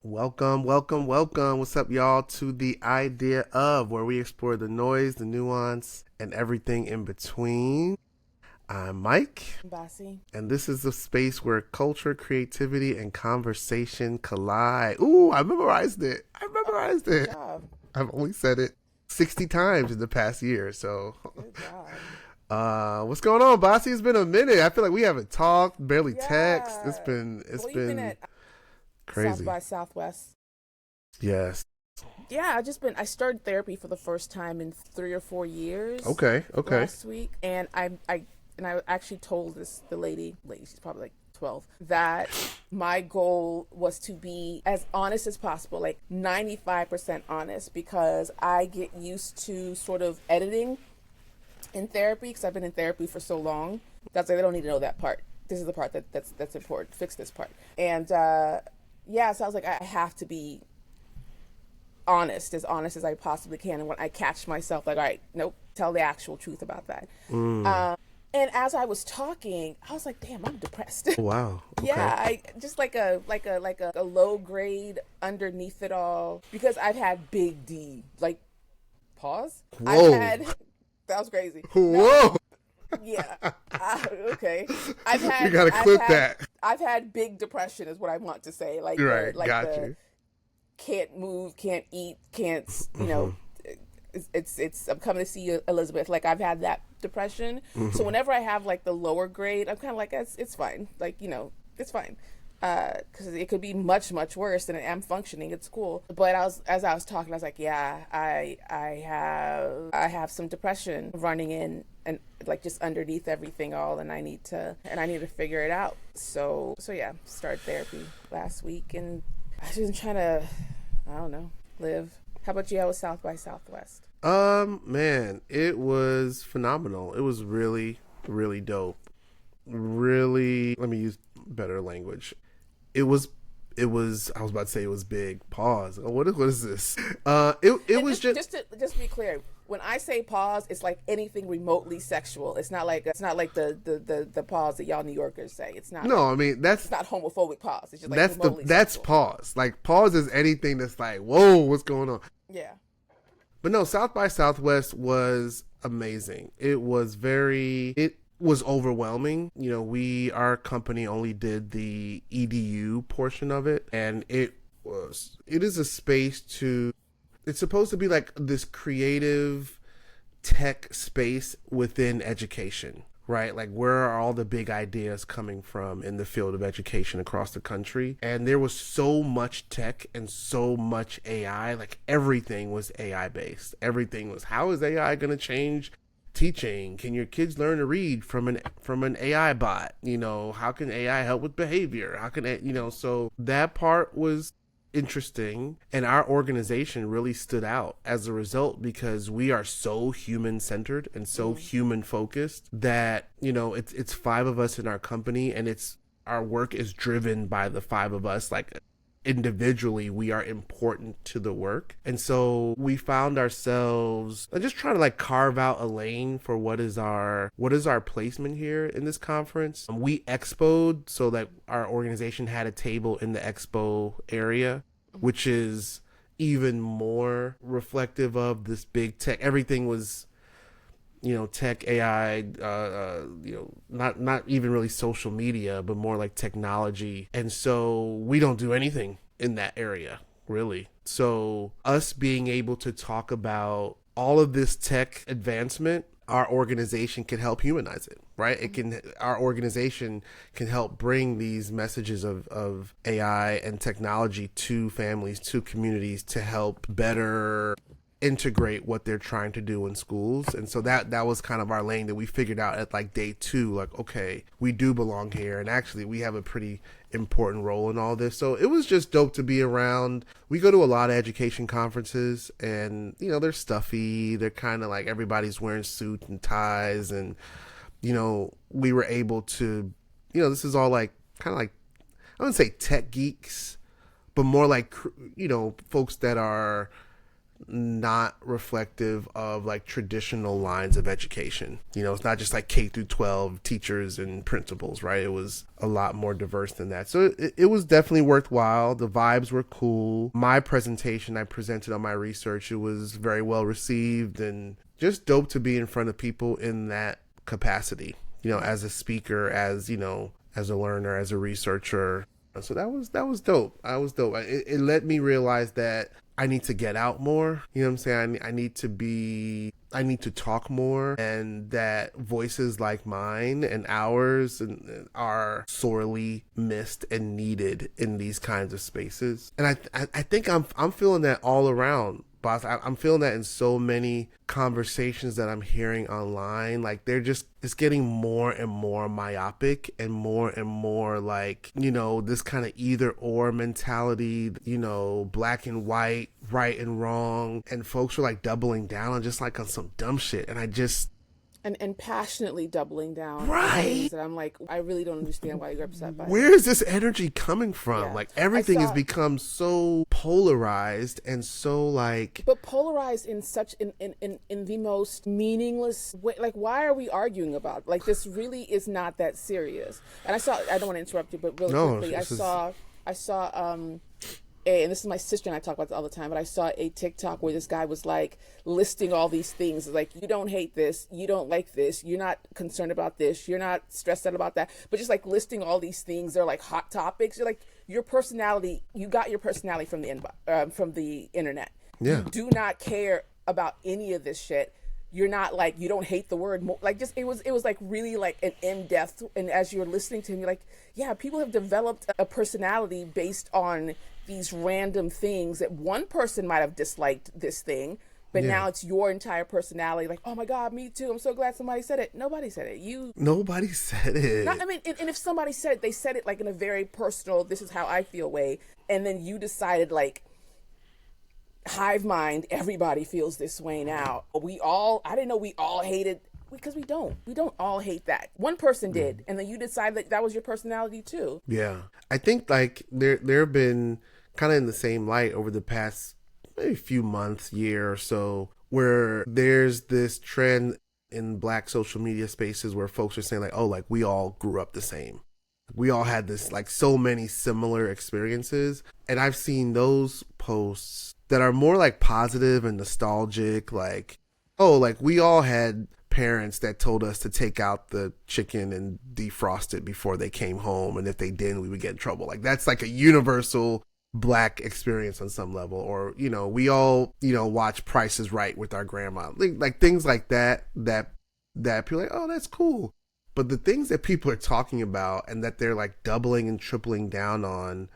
Welcome, welcome, welcome. What's up, y'all, to the idea of where we explore the noise, the nuance, and everything in between. I'm Mike, Bossy. and this is a space where culture, creativity, and conversation collide. Ooh, I memorized it. I Oh, memorized good it. job. I've only said it 60 times in the past year, so. Good job. What's going on, Bossy? It's been a minute. I feel like we haven't talked, barely text. It's Yeah. been it's Well, you've been been at South crazy. by Southwest. Yes. Yeah, I started therapy for the first time in 3 or 4 years Okay, okay. last week, and I actually told the lady, she's probably like 12, that my goal was to be as honest as possible, like 95% honest, because I get used to sort of editing in therapy because I've been in therapy for so long. That's like they don't need to know that part. This is the part that's important. Fix this part. And yeah, so I was like, I have to be honest as I possibly can. And when I catch myself, like, all right, nope, tell the actual truth about that. Mm. Um, and as I was talking, I was like, damn, I'm depressed. Wow. Okay. Yeah, I just like a low grade underneath it all because I've had big D. Like, pause. I've Whoa. had that was crazy. No, Whoa. yeah. Okay. We gotta I've clip had that. I've had big depression is what I want to say. Like the Right. like Got the you. can't move, can't eat, can't Mm-hmm. it's I'm coming to see you, Elizabeth. Like I've had that depression. So Mm-hmm. whenever I have like the lower grade, I'm kind of like it's fine. Like it's fine. Because it could be much worse than I am functioning at school. But as I was talking, I was like, yeah, I have some depression running in and like just underneath everything all, and I need to figure it out. So yeah, started therapy last week, and I've been trying to, I don't know, live. How about you? How was South by Southwest? Man, it was phenomenal. It was really, really dope. Really, let me use better language. It was, it was. I was about to say it was big. Pause. Oh, what is this? It And was just just. just to be clear, when I say pause, it's like anything remotely sexual. It's not like the pause that y'all New Yorkers say. It's not No, like I mean it's not homophobic pause. It's just like remotely that's sexual. pause. Like pause is anything that's like, whoa, what's going on? Yeah. But no, South by Southwest was amazing. It was overwhelming. Our company only did the EDU portion of it, and it is a space to, it's supposed to be like this creative tech space within education, right? Like, where are all the big ideas coming from in the field of education across the country? And there was so much tech and so much AI. Like, everything was AI based. Everything was, how is AI going to change teaching? Can your kids learn to read from an AI bot? How can AI help with behavior? How can so that part was interesting, and our organization really stood out as a result because we are so human centered and so Mm-hmm. human focused that it's five of us in our company, and it's our work is driven by the five of us. Like, individually we are important to the work, and so we found ourselves just trying to like carve out a lane for what is our placement here in this conference. We expoed so that our organization had a table in the expo area, which is even more reflective of this big tech. Everything was tech, AI, not even really social media, but more like technology. And so we don't do anything in that area, really. So us being able to talk about all of this tech advancement, our organization can help humanize it, right? Our organization can help bring these messages of AI and technology to families, to communities, to help better integrate what they're trying to do in schools. And so that was kind of our lane that we figured out at like day 2. Like, okay, we do belong here, and actually we have a pretty important role in all this. So it was just dope to be around. We go to a lot of education conferences, and they're stuffy. They're kind of like everybody's wearing suits and ties, and we were able to, this is all like kind of like, I wouldn't say tech geeks, but more like folks that are not reflective of like traditional lines of education. You know, it's not just like K through 12 teachers and principals, right? It was a lot more diverse than that. So it was definitely worthwhile. The vibes were cool. My presentation I presented on my research, it was very well received and just dope to be in front of people in that capacity, you know, as a speaker, as, you know, as a learner, as a researcher. So that was dope. I was dope. It let me realize that I need to get out more. You know what I'm saying? I need to talk more, and that voices like mine and ours are sorely missed and needed in these kinds of spaces. And I think I'm feeling that all around. Boss, I'm feeling that in so many conversations that I'm hearing online. Like it's getting more and more myopic and more like, you know, this kind of either or mentality, you know, black and white, right and wrong. And folks are like doubling down on just like on some dumb shit. And I just, and passionately doubling down on right, things that I'm like, I really don't understand why you're upset by where is this energy coming from? Yeah. Like everything has become so polarized and so like, but polarized in such in the most meaningless way. Like, why are we arguing about it? Like, this really is not that serious. And I don't want to interrupt you, but really quickly, I saw and this is my sister and I talk about this all the time, but I saw a TikTok where this guy was like listing all these things. Like, you don't hate this, you don't like this, you're not concerned about this, you're not stressed out about that, but just like listing all these things. They're like hot topics. You're like, your personality, you got your personality from the internet. yeah, You do not care about any of this shit. You're not like, you don't hate the word more. Like, just it was like really like an in-depth. And as you're listening to him, you're like, yeah, people have developed a personality based on these random things that one person might have disliked this thing, but now it's your entire personality. Like, oh my God, me too. I'm so glad somebody said it. Nobody said it. Nobody said it. I mean, and if somebody said it, they said it like in a very personal, this is how I feel way. And then you decided like, hive mind, everybody feels this way now. I didn't know we all hated, because we don't all hate that. One person did, and then you decided that was your personality too. Yeah, I think like there have been kind of in the same light over the past maybe few months, year or so, where there's this trend in Black social media spaces where folks are saying like, oh, like we all grew up the same. We all had this like so many similar experiences. And I've seen those posts that are more like positive and nostalgic, like, oh, like we all had parents that told us to take out the chicken and defrost it before they came home, and if they didn't, we would get in trouble. Like that's like a universal Black experience on some level. Or, you know, we all, you know, watch Price is Right with our grandma, like things like that people are like, oh, that's cool. But the things that people are talking about and that they're like doubling and tripling down on,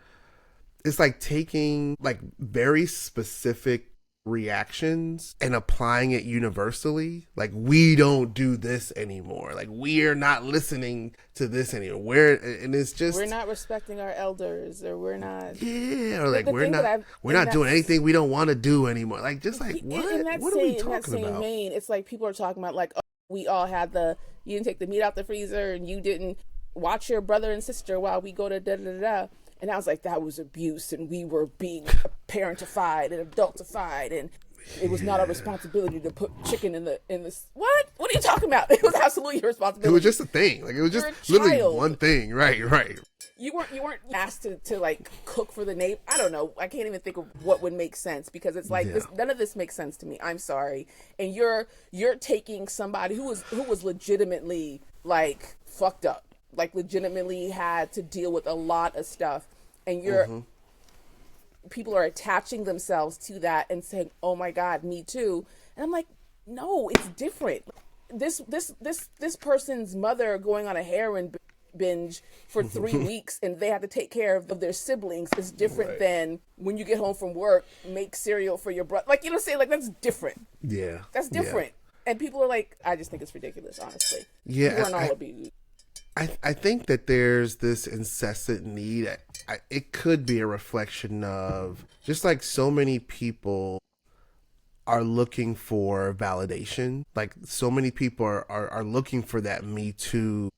it's like taking like very specific reactions and applying it universally. Like, we don't do this anymore. Like, we're not listening to this anymore. And it's just, we're not respecting our elders, or we're not. Yeah, or like we're not doing anything we don't want to do anymore. Like, just like what? What are we talking about? Vein, it's like people are talking about like, oh, we all had you didn't take the meat out the freezer, and you didn't watch your brother and sister while we go to da da da. And I was like, that was abuse, and we were being parentified and adultified, and it was not our responsibility to put chicken in the what? What are you talking about? It was absolutely your responsibility. It was just a thing. Like, it was just literally one thing. Right. You weren't asked to like cook for the neighbor. I don't know. I can't even think of what would make sense, because it's like none of this makes sense to me. I'm sorry. And you're taking somebody who was legitimately like fucked up, like legitimately had to deal with a lot of stuff, and people are attaching themselves to that and saying, oh my God, me too. And I'm like, no, it's different. This person's mother going on a heroin binge for 3 weeks, and they have to take care of their siblings, is different than when you get home from work, make cereal for your brother. Like, you know what I'm saying? Like, that's different. Yeah. That's different. Yeah. And people are like, I just think it's ridiculous, honestly. Yeah. People aren't all abused. I think that there's this incessant need. It could be a reflection of just like so many people are looking for validation. Like, so many people are looking for that Me Too.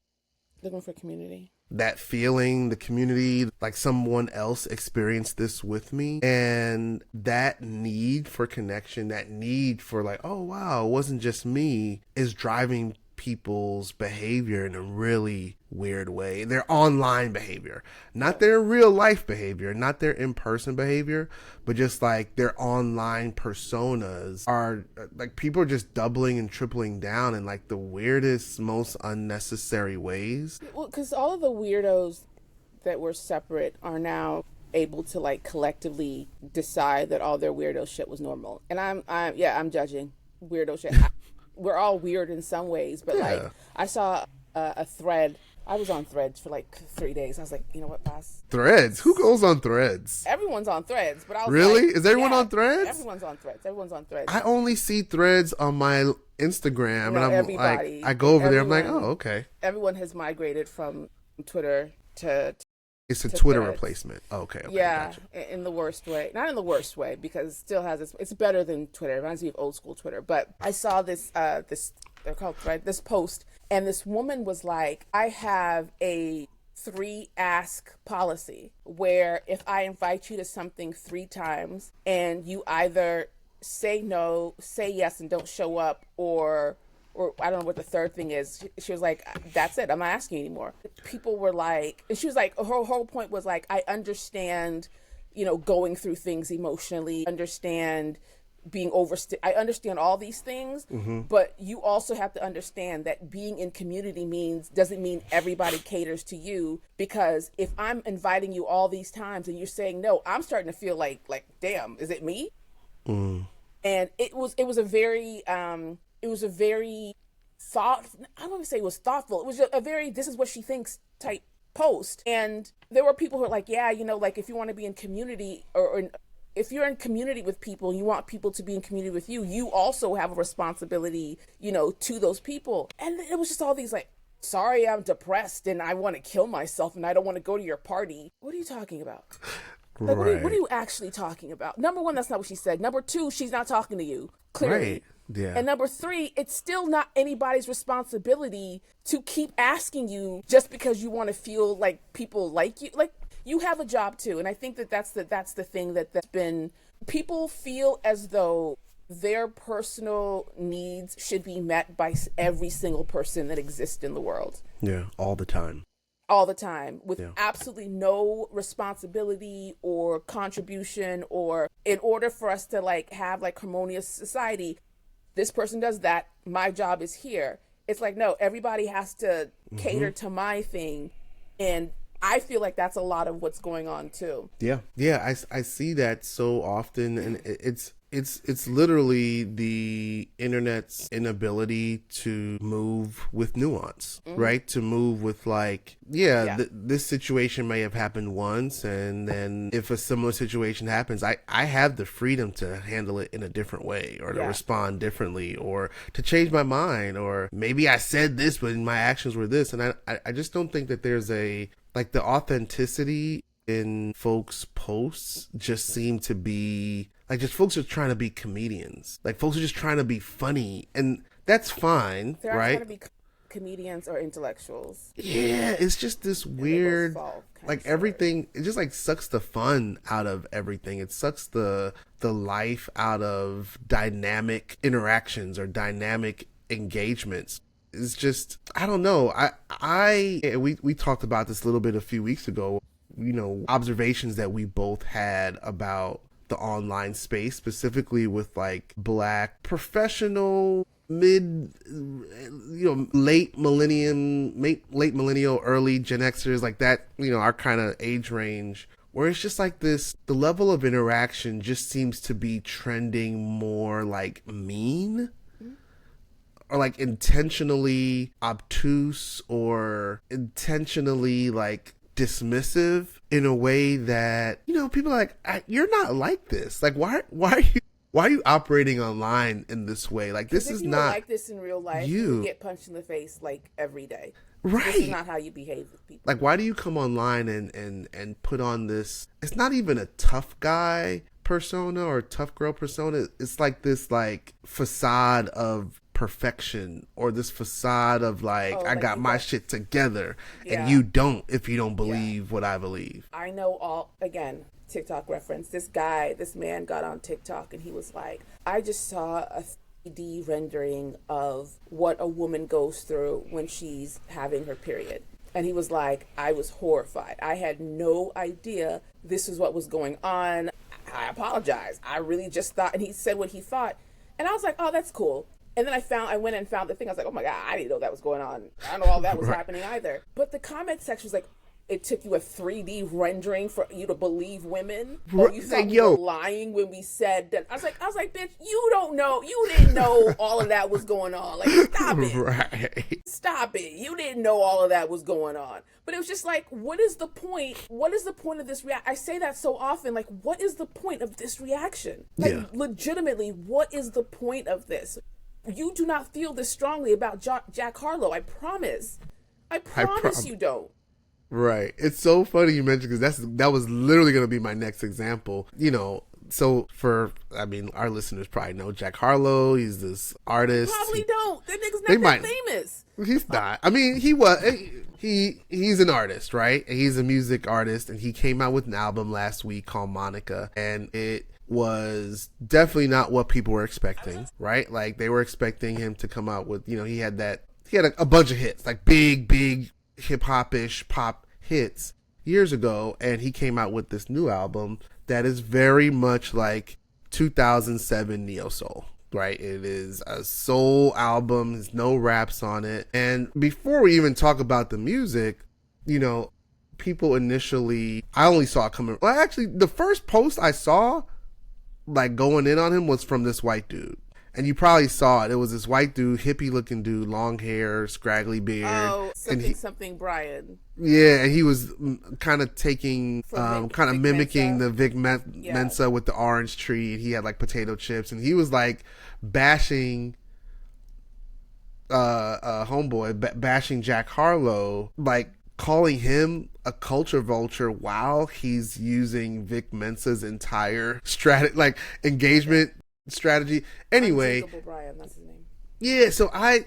Looking for community. that feeling, the community, like someone else experienced this with me. And that need for connection, that need for like, oh wow, it wasn't just me, is driving people's behavior in a really weird way. Their online behavior, not their real life behavior, not their in-person behavior, but just like their online personas are like, people are just doubling and tripling down in like the weirdest, most unnecessary ways. Well, because all of the weirdos that were separate are now able to like collectively decide that all their weirdo shit was normal. And I'm judging weirdo shit. We're all weird in some ways, but like I saw a thread. I was on Threads for like 3 days. I was like, you know what, boss? Threads? Who goes on Threads? Everyone's on Threads, but I was really? Like, is everyone on Threads? Everyone's on Threads. Everyone's on Threads. I only see Threads on my Instagram, and I'm everybody, like, I go over there. I'm like, oh, okay. Everyone has migrated from Twitter to. It's a Twitter replacement. Oh, okay. Yeah, gotcha. In the worst way. Not in the worst way, because it still has it's better than Twitter. It reminds me of old school Twitter. But I saw this they're called Thread, this post, and this woman was like, I have a 3 ask policy where if I invite you to something 3 times and you either say no, say yes, and don't show up, or I don't know what the third thing is. She was like, that's it. I'm not asking you anymore. People were like, and she was like, her whole point was like, I understand, going through things emotionally, understand being I understand all these things, but you also have to understand that being in community doesn't mean everybody caters to you, because if I'm inviting you all these times and you're saying no, I'm starting to feel like damn, is it me? And it was a very I don't want to say it was thoughtful. It was a very, this is what she thinks type post. And there were people who were like, yeah, like if you want to be in community or if you're in community with people and you want people to be in community with you, you also have a responsibility, to those people. And it was just all these like, sorry, I'm depressed and I want to kill myself and I don't want to go to your party. What are you talking about? Like, right. What are you actually talking about? Number 1, that's not what she said. Number 2, she's not talking to you, clearly. Right. Yeah. And number 3, it's still not anybody's responsibility to keep asking you just because you want to feel like people like you. Like, you have a job too. And I think that's the thing that's been, people feel as though their personal needs should be met by every single person that exists in the world. Yeah, all the time. All the time, with absolutely no responsibility or contribution, or in order for us to like have like harmonious society, this person does that, my job is here. It's like, no, everybody has to cater to my thing. And I feel like that's a lot of what's going on too. Yeah. I see that so often, and it's literally the internet's inability to move with nuance, right? To move with like, this situation may have happened once, and then if a similar situation happens, I have the freedom to handle it in a different way, or to respond differently, or to change my mind, or maybe I said this, but my actions were this. And I just don't think that there's like the authenticity in folks' posts just seem to be like, just folks are trying to be comedians. Like, folks are just trying to be funny, and that's fine, They're right? trying to be comedians or intellectuals. Yeah, it's just this weird, like everything. It just like sucks the fun out of everything. It sucks the life out of dynamic interactions or dynamic engagements. It's just, I don't know. We talked about this a little bit a few weeks ago. Observations that we both had about the online space, specifically with like Black professional late millennial, early Gen Xers, like that, our kind of age range, where it's just like this, the level of interaction just seems to be trending more like mean, or like intentionally obtuse, or intentionally like dismissive, in a way that people are like, you're not like this. Like, why are you operating online in this way? Like, this is not like this in real life. You get punched in the face like every day. Right. This is not how you behave with people. Like, why do you come online and put on this? It's not even a tough guy persona or tough girl persona. It's like this like facade of perfection or this facade of like, I like got my shit together, Yeah. and you don't if you don't believe what I believe. I know again, TikTok reference. This man got on TikTok and he was like, I just saw a 3D rendering of what a woman goes through when she's having her period. And he was like, I was horrified. I had no idea this is what was going on. I apologize. I really just thought, and he said what he thought. And I was like, oh, that's cool. And then I went and found the thing. I was like, oh my God, I didn't know that was going on. I don't know all that was happening either. But the comment section was like, it took you a 3D rendering for you to believe women? Or you thought we were lying when we said that? I was like, bitch, you don't know. You didn't know all of that was going on. Like, stop it. Right. Stop it. You didn't know all of that was going on. But it was just like, what is the point? What is the point of this I say that so often. Like, what is the point of this reaction? Like, legitimately, what is the point of this? You do not feel this strongly about Jack Harlow. I promise. I promise you don't. Right. It's so funny you mentioned, because that was literally going to be my next example. You know, so our listeners probably know Jack Harlow. He's this artist. Probably don't. That nigga's not that famous. He's not. I mean, he's an artist, right? He's a music artist, and he came out with an album last week called Monica, and it was definitely not what people were expecting, right? Like, they were expecting him to come out with, he had a bunch of hits, like big hip-hop-ish pop hits years ago, and he came out with this new album that is very much like 2007 neo soul, right? It is a soul album. There's no raps on it. And before we even talk about the music, people initially, I only saw it coming. Well, actually, the first post I saw, like, going in on him was from this white dude. And you probably saw it. It was this white dude, hippie looking dude, long hair, scraggly beard. Oh, something Brian. Yeah, and he was kind of mimicking the Vic Mensa with the orange tree. And he had like potato chips, and he was like bashing homeboy, bashing Jack Harlow, like calling him a culture vulture while he's using Vic Mensa's entire engagement strategy. Anyway, Brian, that's his name. Yeah, so I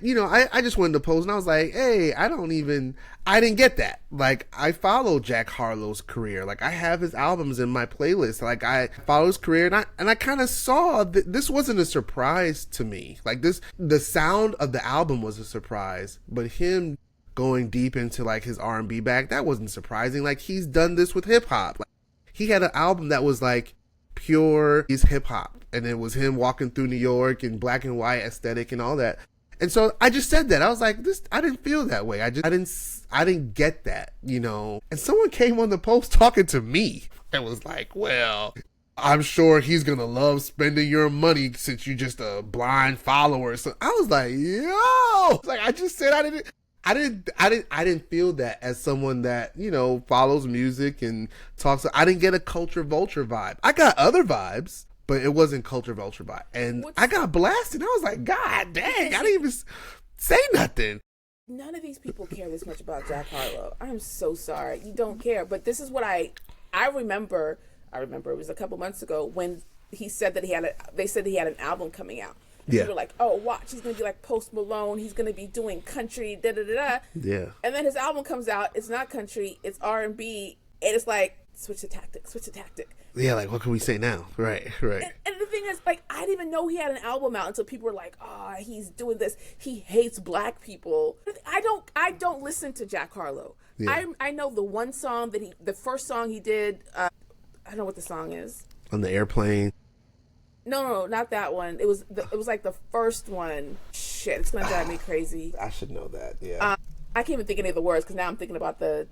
just wanted to post, and I was like, hey, I didn't get that. Like, I follow Jack Harlow's career. Like, I have his albums in my playlist. Like, I follow his career, and I kind of saw that this wasn't a surprise to me. Like, the sound of the album was a surprise, but him going deep into like his R&B bag, that wasn't surprising. Like, he's done this with hip hop. Like, he had an album that was like pure hip hop. And it was him walking through New York and black and white aesthetic and all that. And so I just said that. I was like, I didn't feel that way. I didn't get that, And someone came on the post talking to me and was like, well, I'm sure he's going to love spending your money since you're just a blind follower. So I was like, yo, like, I just said I didn't feel that as someone that, follows music and talks. I didn't get a culture vulture vibe. I got other vibes, but it wasn't culture vulture vibe. And I got blasted. I was like, God dang, I didn't even say nothing. None of these people care this much about Jack Harlow. I'm so sorry. You don't care. But this is what I remember. I remember it was a couple months ago when he said that they said he had an album coming out. And people were like, oh, watch, he's going to be like Post Malone. He's going to be doing country, da-da-da-da. Yeah. And then his album comes out. It's not country. It's R&B. And it's like, switch the tactic. Yeah, like, what can we say now? Right. And the thing is, like, I didn't even know he had an album out until people were like, oh, he's doing this. He hates black people. I don't listen to Jack Harlow. Yeah. I know the one song the first song he did, I don't know what the song is. On the airplane. No, not that one. It was like the first one. Shit, it's gonna drive me crazy. I should know that. Yeah. I can't even think of any of the words because now I'm thinking about the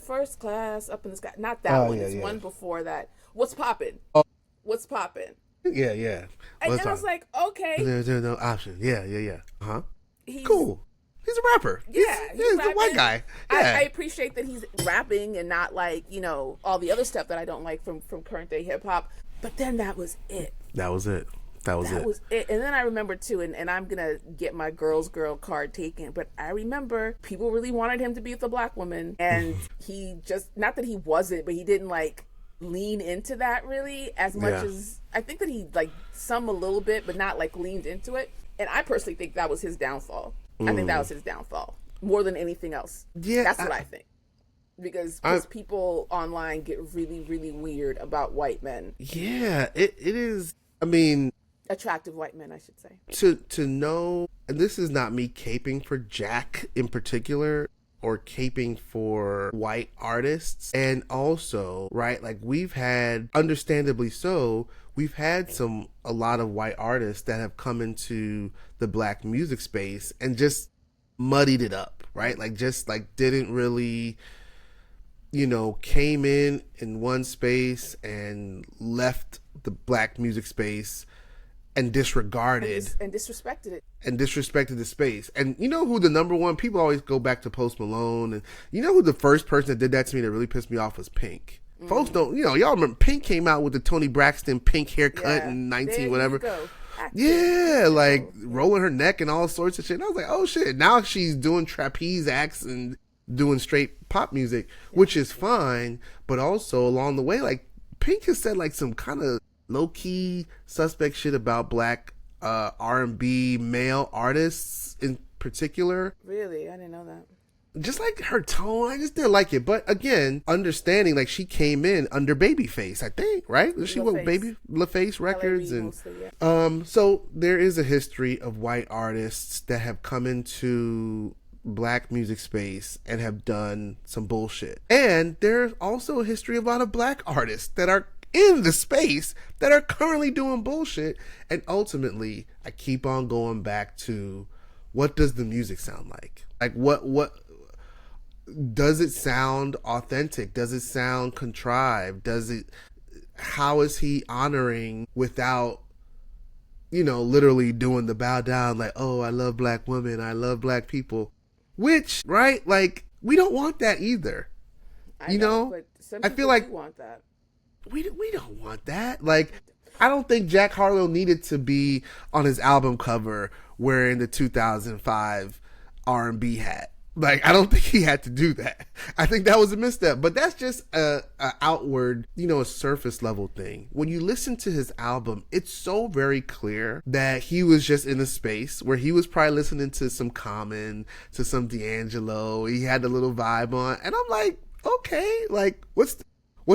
first class up in the sky. Not that one. It's one before that. What's poppin'? Oh. What's poppin'? Yeah. And I was like, okay. There's no option. Yeah. Cool. He's a rapper. Yeah, he's a white guy. Yeah. I appreciate that he's rapping and not like all the other stuff that I don't like from current day hip hop. But then that was it. That was it. And then I remember too, and I'm gonna get my girl card taken, but I remember people really wanted him to be with a black woman, and he just, not that he wasn't, but he didn't like lean into that really as much as I think that he like some a little bit, but not like leaned into it. And I personally think that was his downfall. I think that was his downfall more than anything else. Yeah, that's what I think. Because people online get really, really weird about white men. Yeah, it is. I mean, attractive white men, I should say. To know, and this is not me caping for Jack in particular, or caping for white artists. And also, right, like we've had, understandably so, we've had a lot of white artists that have come into the black music space and just muddied it up, right? Like just like didn't really, came in one space and left the black music space and disregarded and disrespected it and disrespected the space. And you know who the number one, people always go back to Post Malone, and you know who the first person that did that to me that really pissed me off was Pink. Folks don't, y'all remember Pink came out with the Tony Braxton pink haircut in 19 whatever. Yeah, like rolling her neck and all sorts of shit. And I was like, oh shit, now she's doing trapeze acts and doing straight pop music, which is fine, but also along the way, like Pink has said like some kind of low-key suspect shit about black R&B male artists in particular. Really? I didn't know that. Just like her tone, I just didn't like it. But again, understanding like she came in under Babyface, I think, right? She went LaFace Records, and mostly, yeah. So there is a history of white artists that have come into black music space and have done some bullshit. And there's also a history of a lot of black artists that are in the space that are currently doing bullshit. And ultimately, I keep on going back to, what does the music sound like? Like what does it sound authentic? Does it sound contrived? How is he honoring without, literally doing the bow down, like, oh, I love black women, I love black people, which, right? Like, we don't want that either. I know? But some people I feel like want that. We don't want that. Like, I don't think Jack Harlow needed to be on his album cover wearing the 2005 R&B hat. Like, I don't think he had to do that. I think that was a misstep. But that's just a outward, a surface level thing. When you listen to his album, it's so very clear that he was just in a space where he was probably listening to some Common, to some D'Angelo. He had a little vibe on. And I'm like, okay, like, what's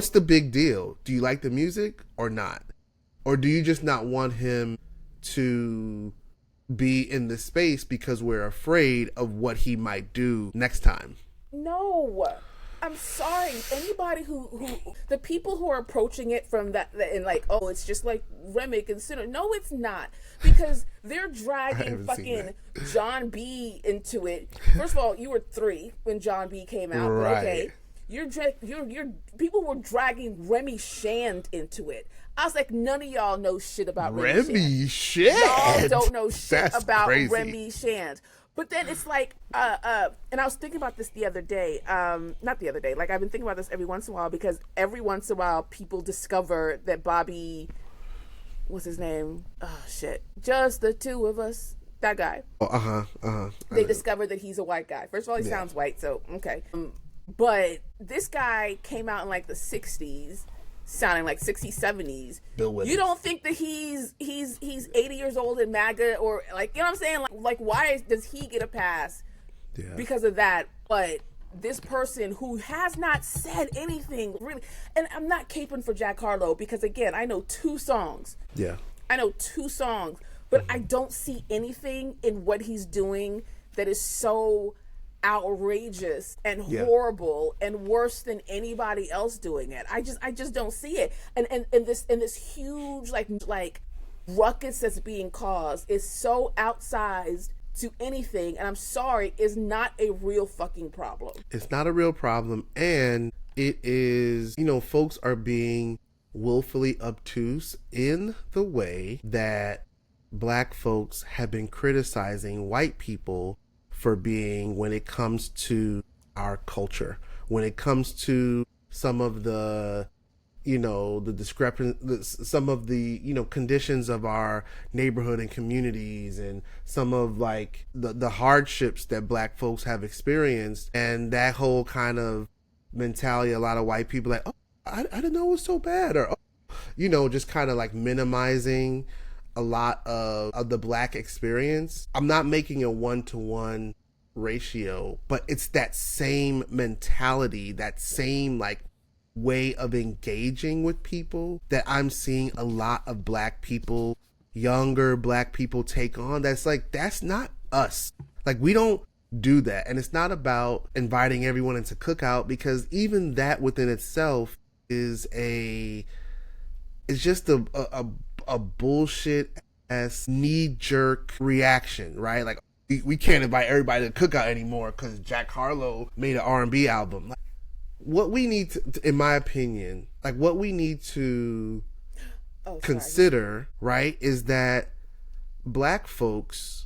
the big deal? Do you like the music or not? Or do you just not want him to be in the space because we're afraid of what he might do next time? No, I'm sorry. Anybody who the people who are approaching it from that and like, oh, it's just like Remick and Sinner. No, it's not, because they're dragging fucking John B into it. First of all, you were 3 when John B came out. Right. But okay. You're people were dragging Remy Shand into it. I was like, none of y'all know shit about Remy Shand. Y'all don't know shit about crazy. Remy Shand. But then it's like, and I was thinking about this the other day. Not the other day. Like, I've been thinking about this every once in a while, because every once in a while people discover that Bobby, what's his name? Oh shit, just the two of us. That guy. They discover that he's a white guy. First of all, he sounds white, so okay. But this guy came out in like the 60s, sounding like 60s, 70s. Bill Withers. You don't think that he's 80 years old in MAGA, or like, you know what I'm saying? Like why does he get a pass because of that? But this person who has not said anything really, and I'm not caping for Jack Harlow, because again, I know 2 songs. Yeah. I know 2 songs, but I don't see anything in what he's doing that is so outrageous and horrible and worse than anybody else doing it. I just don't see it. And this huge like ruckus that's being caused is so outsized to anything, and I'm sorry, is not a real fucking problem. It's not a real problem, and it is, folks are being willfully obtuse in the way that black folks have been criticizing white people for being when it comes to our culture, when it comes to some of the, the discrepancy, some of the, conditions of our neighborhood and communities, and some of like the hardships that black folks have experienced, and that whole kind of mentality. A lot of white people like, oh, I didn't know it was so bad, or, just kind of like minimizing a lot of the Black experience. I'm not making a 1-to-1 ratio, but it's that same mentality, that same like way of engaging with people that I'm seeing a lot of Black people, younger Black people take on. That's like, that's not us. Like, we don't do that. And it's not about inviting everyone into cookout, because even that within itself is it's just a bullshit ass knee jerk reaction, right? Like, we can't invite everybody to cookout anymore because Jack Harlow made an R&B album. Like, what we need to, in my opinion, like what we need to consider, right, is that Black folks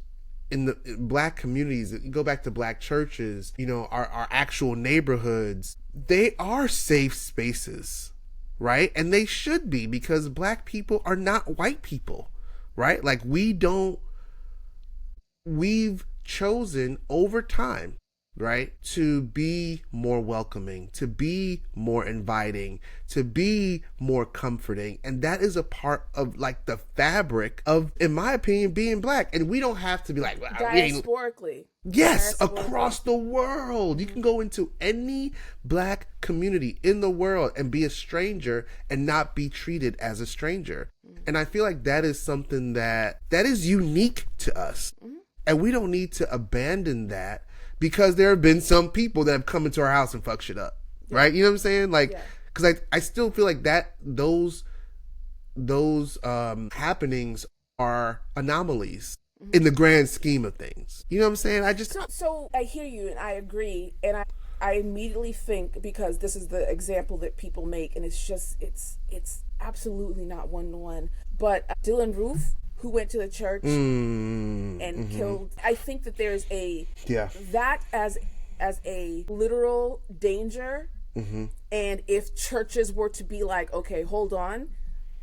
in the Black communities, you go back to Black churches, you know, our actual neighborhoods, they are safe spaces, right? And they should be, because Black people are not white people, right? Like, we've chosen over time, right, to be more welcoming, to be more inviting, to be more comforting. And that is a part of like the fabric of, in my opinion, being Black. And we don't have to be like, well, diasporically. Yes, across the world. You can go into any Black community in the world and be a stranger and not be treated as a stranger. And I feel like that is something that is unique to us. And we don't need to abandon that, because there have been some people that have come into our house and fuck shit up, right? You know what I'm saying? Like, because I still feel like that those happenings are anomalies in the grand scheme of things. You know what I'm saying? So I hear you and I agree, and I immediately think, because this is the example that people make, and it's absolutely not 1-to-1. But Dylan Roof, who went to the church and killed. I think that there's that as a literal danger. And if churches were to be like, okay, hold on,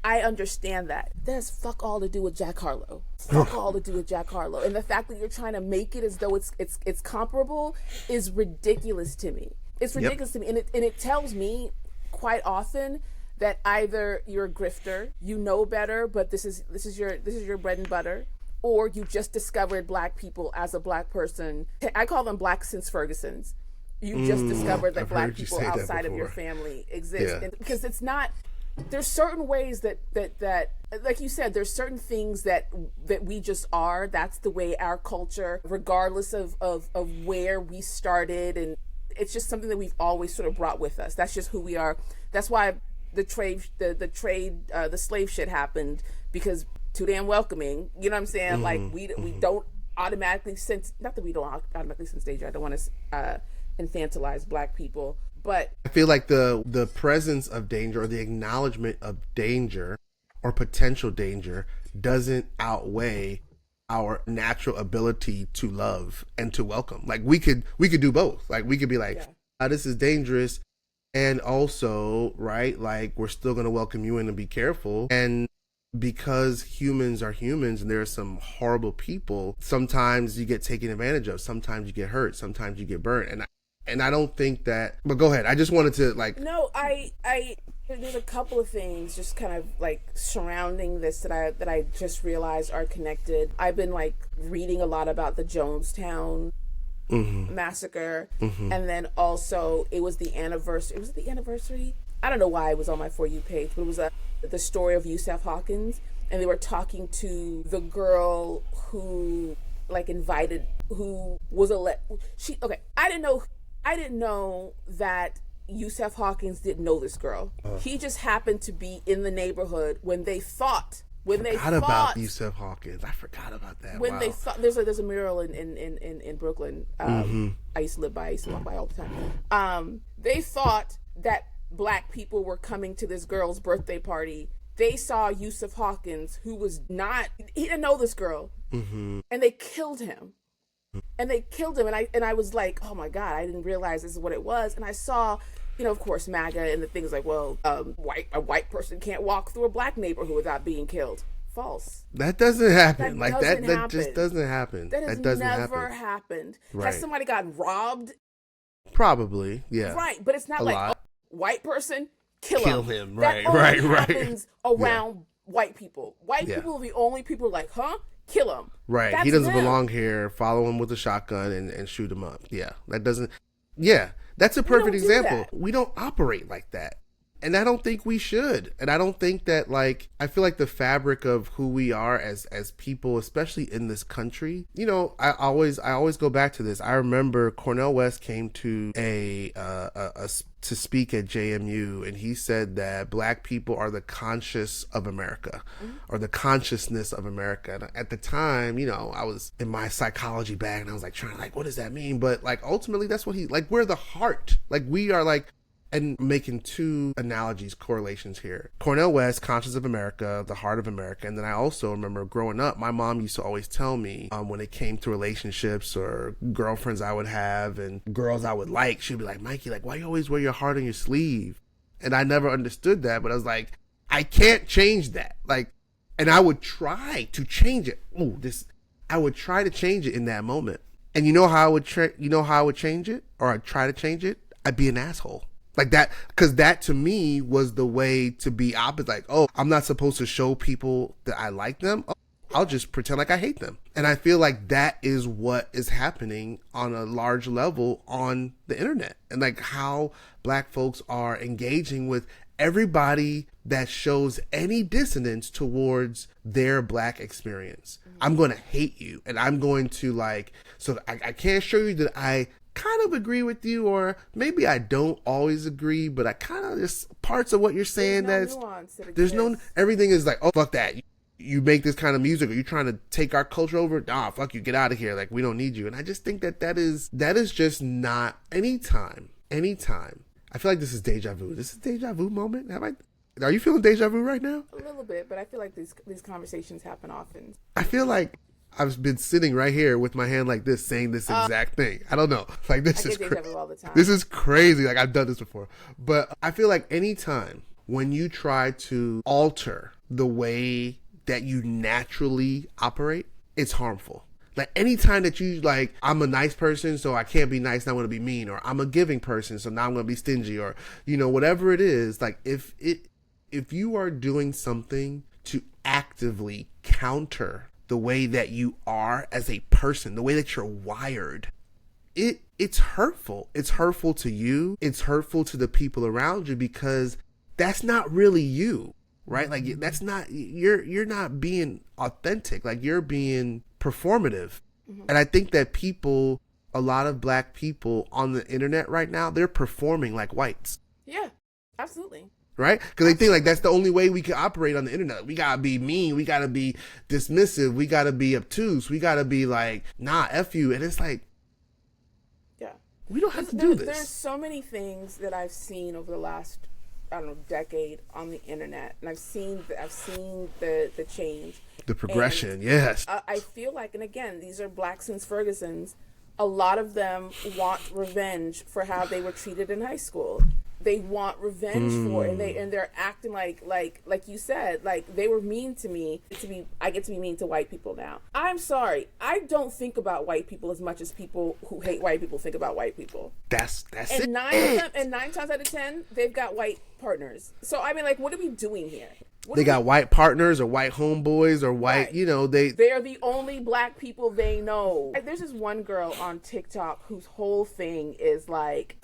I understand that. There's fuck all to do with Jack Harlow. Fuck all to do with Jack Harlow. And the fact that you're trying to make it as though it's comparable is ridiculous to me. It's ridiculous to me. And it tells me quite often that either you're a grifter, you know better, but this is your bread and butter, or you just discovered Black people as a Black person. I call them Black since Ferguson's. You just discovered that Black people outside of your family exist. And because it's not, there's certain ways that like you said, there's certain things that we just are. That's the way our culture, regardless of where we started, and it's just something that we've always sort of brought with us. That's just who we are. That's why the slave shit happened, because too damn welcoming. You know what I'm saying? Like, we don't automatically sense, not that we don't automatically sense danger. I don't want to infantilize Black people, but I feel like the presence of danger, or the acknowledgement of danger or potential danger, doesn't outweigh our natural ability to love and to welcome. Like, we could do both. Like, we could be like, this is dangerous, and also, right, like, we're still going to welcome you in and be careful. And because humans are humans, and there are some horrible people, sometimes you get taken advantage of, sometimes you get hurt, sometimes you get burnt. And I don't think that, but go ahead. I just wanted to like. No, there's a couple of things just kind of like surrounding this that I just realized are connected. I've been like reading a lot about the Jonestown massacre, and then also it was the anniversary. Was it the anniversary? I don't know why it was on my For You page, but it was the story of Yusef Hawkins, and they were talking to the girl who like invited, who was I didn't know that Yusef Hawkins didn't know this girl. He just happened to be in the neighborhood when they thought. I forgot about Yusef Hawkins. I forgot about that. When they thought, there's a mural in Brooklyn. I used to live by. I used to walk by all the time. They thought that Black people were coming to this girl's birthday party. They saw Yusef Hawkins, who was not. He didn't know this girl, and they killed him. And I was like, oh my God, I didn't realize this is what it was. And I saw, of course, MAGA and the things like, well, a white person can't walk through a Black neighborhood without being killed. False. That doesn't happen. That just doesn't happen. That has never happened. Right. Has somebody gotten robbed? Probably, yeah. Right, but it's not white person, kill him. Right. Happens around white people. White people are the only people like, huh? Kill him. Right. That's he doesn't them. belong here. Follow him with a shotgun and shoot him up. Yeah. That doesn't. Yeah. That's a perfect example. We don't operate like that. And I don't think we should. And I don't think that, like, I feel like the fabric of who we are as people, especially in this country, you know, I always go back to this. I remember Cornel West came to to speak at JMU, and he said that black people are the conscious of America, or the consciousness of America. And at the time, you know, I was in my psychology bag and I was like trying to, like, what does that mean? But like, ultimately that's what we're the heart. Like, we are like, and making two analogies, correlations here. Cornel West, conscious of America, the heart of America. And then I also remember growing up, my mom used to always tell me when it came to relationships or girlfriends I would have and girls I would like, she'd be like, Mikey, like, why you always wear your heart on your sleeve? And I never understood that, but I was like, I can't change that. Like, and I would try to change it. I would try to change it in that moment. And you know how I would change it, or I'd try to change it? I'd be an asshole. Like that, because that to me was the way to be opposite. Like, oh, I'm not supposed to show people that I like them. Oh, I'll just pretend like I hate them. And I feel like that is what is happening on a large level on the internet. And like how black folks are engaging with everybody that shows any dissonance towards their black experience. I'm going to hate you. And I'm going to like, so I can't show you that I kind of agree with you, or maybe I don't always agree, but I kind of, there's parts of what you're saying there's no, everything is like, oh, fuck that. You make this kind of music, or you're trying to take our culture over. Nah, fuck you, get out of here. Like, we don't need you. And I just think that is just not anytime. I feel like this is deja vu. This is deja vu moment. Are you feeling deja vu right now? A little bit, but I feel like these conversations happen often. I feel like I've been sitting right here with my hand like this, saying this exact thing. I don't know. Like, this is crazy. All the time. This is crazy. Like, I've done this before. But I feel like anytime when you try to alter the way that you naturally operate, it's harmful. Like, anytime that you, like, I'm a nice person, so I can't be nice, now I want to be mean, or I'm a giving person, so now I'm going to be stingy, or, you know, whatever it is, like, if you are doing something to actively counter the way that you are as a person, the way that you're wired, it's hurtful. It's hurtful to you. It's hurtful to the people around you, because that's not really you, right? Like, that's not, you're not being authentic. Like, you're being performative. Mm-hmm. And I think that a lot of black people on the internet right now, they're performing like whites. Yeah, absolutely. Right? Because they think like that's the only way we can operate on the internet. We gotta be mean. We gotta be dismissive. We gotta be obtuse. We gotta be like, nah, F you. And it's like, yeah, we don't have to do this. There's so many things that I've seen over the last, I don't know, decade on the internet, and I've seen the change, the progression. And yes, I feel like, and again, these are Black since Ferguson's. A lot of them want revenge for how they were treated in high school. They want revenge for it, and they're acting like you said, like they were mean to me. I get to be mean to white people now. I'm sorry, I don't think about white people as much as people who hate white people think about white people. That's and it. Nine times out of 10, they've got white partners. So I mean, like, what are we doing here? They got white partners or white homeboys or white, right. You know, they are the only black people they know. Like, there's this one girl on TikTok whose whole thing is like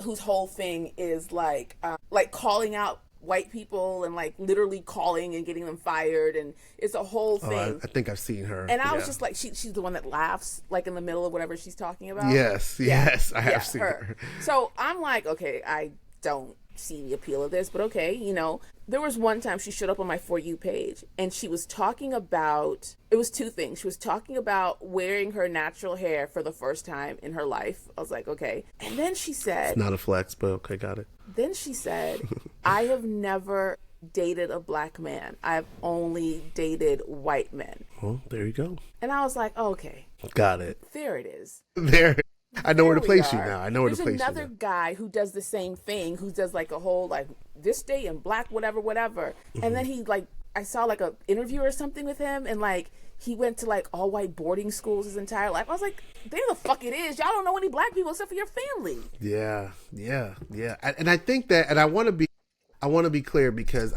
calling out white people and like literally calling and getting them fired, and it's a whole thing. I think I've seen her. And I was just like, she's the one that laughs like in the middle of whatever she's talking about. Yes, I have seen her. So I'm like, okay, I don't see the appeal of this, but okay, you know. There was one time she showed up on my For You page, and she was talking about, it was two things. She was talking about wearing her natural hair for the first time in her life. I was like, okay. And then she said... It's not a flex, but okay, got it. Then she said, I have never dated a black man. I've only dated white men. Well, there you go. And I was like, oh, okay. Got it. There it is. There I know where to place you now. There's another guy who does the same thing, who does like a whole like this day in black, whatever. Mm-hmm. And then he like, I saw like a interview or something with him, and like he went to like all white boarding schools his entire life. I was like, there the fuck it is. Y'all don't know any black people except for your family. Yeah. And I think that, and I want to be clear, because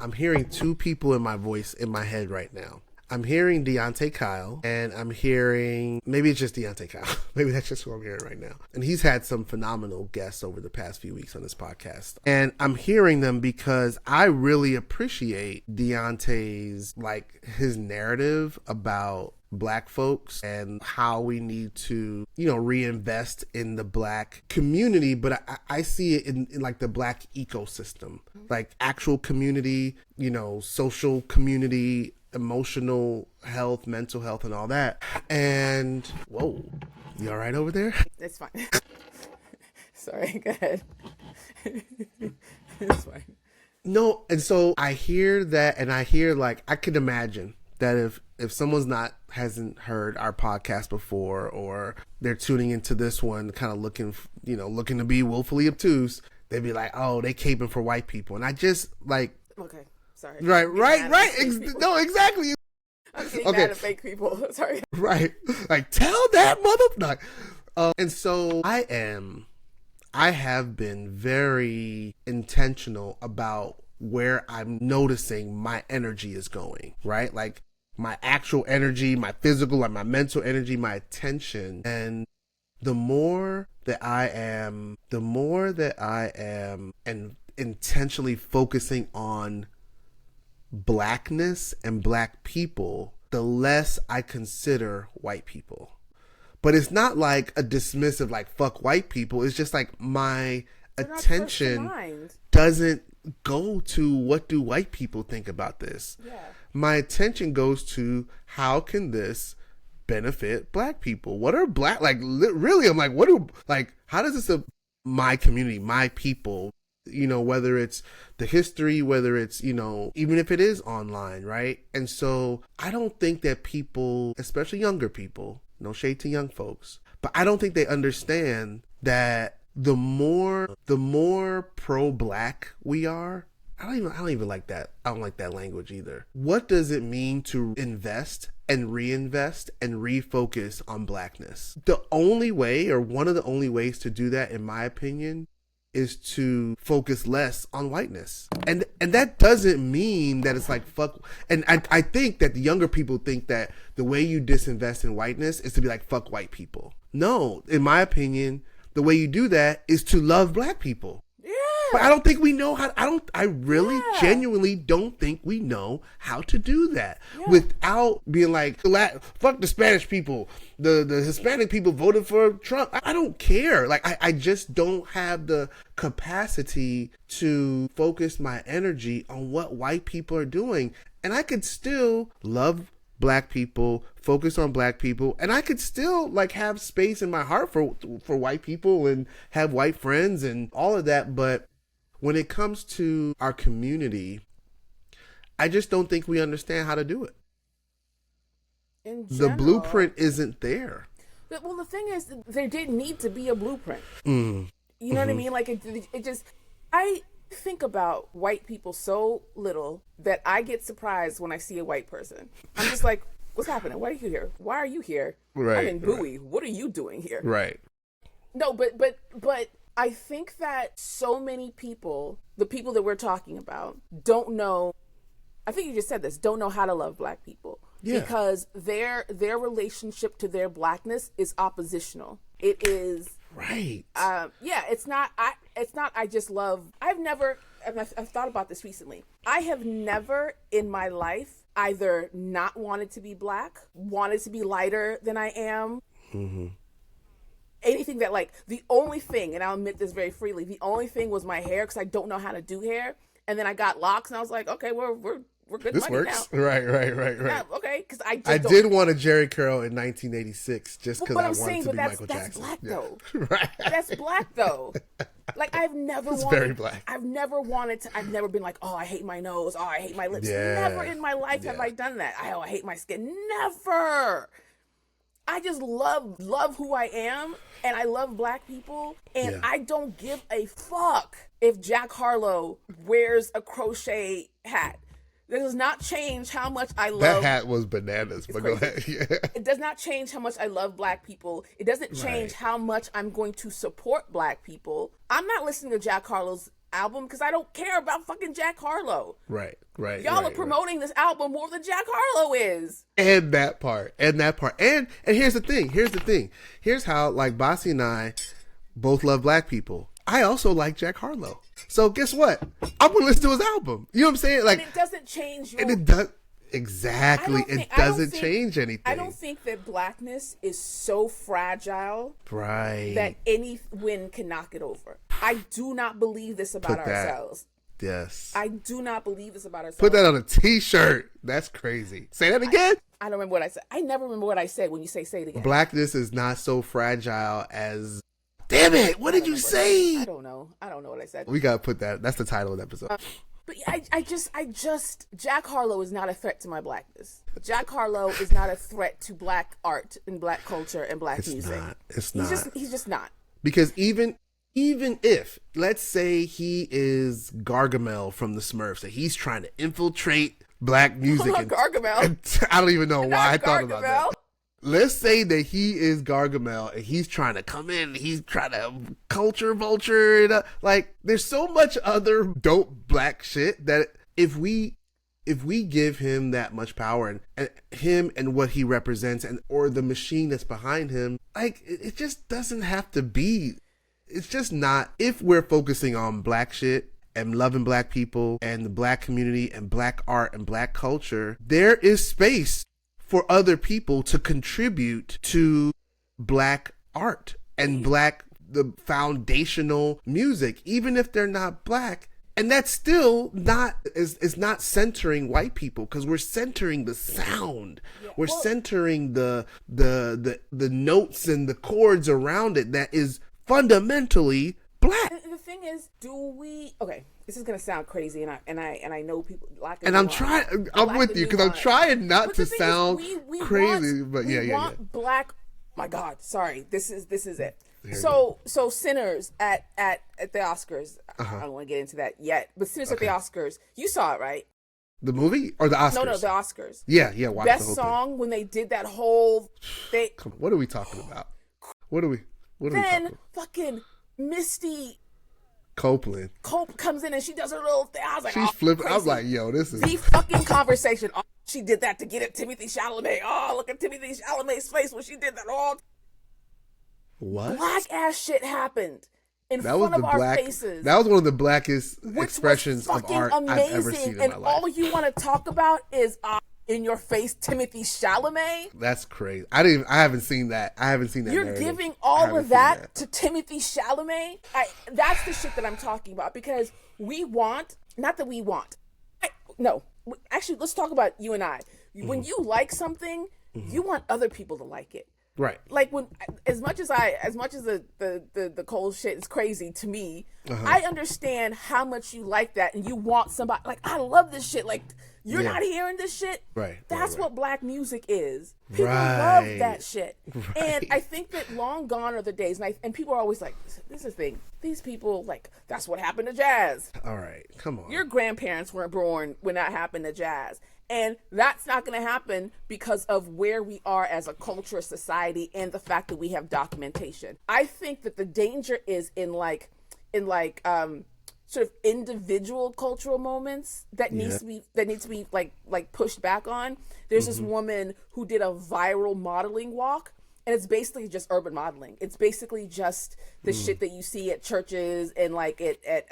I'm hearing two people in my head right now. I'm hearing Deontay Kyle, and I'm hearing, maybe it's just Deontay Kyle. Maybe that's just what I'm hearing right now. And he's had some phenomenal guests over the past few weeks on this podcast. And I'm hearing them because I really appreciate Deontay's, like, his narrative about Black folks and how we need to, reinvest in the Black community. But I see it in like the Black ecosystem, like actual community, social community, emotional health, mental health, and all that. And whoa, you all right over there? It's fine. Sorry, go ahead. It's fine. No, and so I hear that, and I hear, like, I could imagine that if someone's hasn't heard our podcast before, or they're tuning into this one kind of looking to be willfully obtuse, they'd be like, oh, they caping for white people. And I just, like, okay, sorry. Right. No, exactly. I'm getting mad at fake people. Sorry. Right. Like, tell that mother. And so I have been very intentional about where I'm noticing my energy is going, right? Like my actual energy, my physical, like my mental energy, my attention. And the more that I am and intentionally focusing on Blackness and Black people, the less I consider white people. But it's not like a dismissive, like, fuck white people. It's just like my attention doesn't go to what do white people think about this. Yeah. My attention goes to how can this benefit Black people? What are Black, like, really, I'm like, how does this, my community, my people, whether it's the history, whether it's, even if it is online, right? And so I don't think that people, especially younger people, no shade to young folks, but I don't think they understand that the more pro-Black we are, I don't even like that. I don't like that language either. What does it mean to invest and reinvest and refocus on Blackness? The only way, or one of the only ways to do that, in my opinion, is to focus less on whiteness. And that doesn't mean that it's like, fuck. And I think that the younger people think that the way you disinvest in whiteness is to be like, fuck white people. No, in my opinion, the way you do that is to love Black people. Yeah. But I don't think we know how. I really genuinely don't think we know how to do that without being like, fuck the Spanish people. The Hispanic people voted for Trump. I don't care. Like, I just don't have the capacity to focus my energy on what white people are doing. And I could still love Black people, focus on Black people, and I could still, like, have space in my heart for white people and have white friends and all of that. But when it comes to our community, I just don't think we understand how to do it. In general, the blueprint isn't there. Well, the thing is, there didn't need to be a blueprint. You know what I mean? Like, it just, I think about white people so little that I get surprised when I see a white person. I'm just like, what's happening? Why are you here? Why are you here? Right. I'm in Bowie. Right. What are you doing here? Right. No, but I think that so many people, the people that we're talking about, don't know, I think you just said this, don't know how to love Black people. Yeah. Because their relationship to their Blackness is oppositional. It is right. It's not I just love, I've thought about this recently. I have never in my life either not wanted to be Black, wanted to be lighter than I am. Mm-hmm. Anything that, like, the only thing, and I'll admit this very freely, the only thing was my hair, because I don't know how to do hair. And then I got locks, and I was like, okay, we're good. This money works now. Right. Yeah, okay, because I did want a Jerry curl in 1986 just because I wanted to be Michael Jackson. That's Black though. Right. That's Black though. Like, I've never wanted. Very Black. I've never wanted to. I've never been like, oh, I hate my nose. Oh, I hate my lips. Yeah. Never in my life have I done that. I hate my skin. Never. I just love who I am, and I love Black people, and I don't give a fuck if Jack Harlow wears a crochet hat. That does not change how much I love. That hat was bananas, but go ahead. Yeah. It does not change how much I love Black people. It doesn't change how much I'm going to support Black people. I'm not listening to Jack Harlow's album because I don't care about fucking Jack Harlow. Right. Y'all are promoting this album more than Jack Harlow is. And that part. And here's the thing. Here's how, like, Bossy and I both love black people. I also like Jack Harlow. So guess what? I'm gonna listen to his album. You know what I'm saying? Like, and it doesn't change your... And it does... Exactly. It doesn't change anything. I don't think that Blackness is so fragile right. that any wind can knock it over. I do not believe this about ourselves. Yes. I do not believe this about ourselves. Put that on a t-shirt. That's crazy. Say that again. I don't remember what I said. I never remember what I said when you say it again. Blackness is not so fragile as... Damn it. What did you say? I don't know what I said. We got to put that. That's the title of the episode. But I just, Jack Harlow is not a threat to my blackness. Jack Harlow is not a threat to black art and black culture and black music. It's not. He's just not. Because even if, let's say he is Gargamel from the Smurfs, and he's trying to infiltrate black music. Gargamel. I don't even know why I thought about that. Let's say that he is Gargamel and he's trying to come in, he's trying to culture vulture it up. Like, there's so much other dope black shit that if we give him that much power and him and what he represents or the machine that's behind him, like, it just doesn't have to be. It's just not. If we're focusing on black shit and loving black people and the black community and black art and black culture, there is space for other people to contribute to black art and the foundational music, even if they're not black. And that's still not, is not centering white people, because we're centering the sound. Yeah. We're centering the notes and the chords around it that is fundamentally black. And the thing is, okay, this is gonna sound crazy, and I know people like. And I'm with you because I'm trying not to sound crazy, but we want black. My God, sorry. This is it. So Sinners at the Oscars. I don't want to get into that yet, but Sinners at the Oscars. You saw it, right? The movie or the Oscars? No, the Oscars. Yeah. Watch Best the whole song thing. When they did that whole. Come on, what are we talking about? What are we talking about? Fucking Misty Copeland comes in and she does her little thing. I was like, she's flipping. I was like, yo, this is the fucking conversation. Oh, she did that to get at Timothy Chalamet. Oh, look at Timothy Chalamet's face when she did that. All what black ass shit happened in front of our faces. That was one of the blackest expressions of art I've ever seen in my life. And all you want to talk about is in your face Timothy Chalamet. That's crazy. I haven't seen that. You're narrative. Giving all of that to Timothy Chalamet. That's the shit that I'm talking about, because actually, let's talk about you and I. When you like something, you want other people to like it. Right. Like, when as much as the Cole shit is crazy to me, I understand how much you like that, and you want somebody like, I love this shit. Like, you're not hearing this shit. Right. That's what black music is. People love that shit. Right. And I think that long gone are the days, and people are always like, this is the thing. These people, like, that's what happened to jazz. All right, come on. Your grandparents weren't born when that happened to jazz. And that's not going to happen because of where we are as a culture, society, and the fact that we have documentation. I think that the danger is in sort of individual cultural moments that needs to be like pushed back on. There's this woman who did a viral modeling walk, and it's basically just urban modeling. It's basically just the shit that you see at churches and like at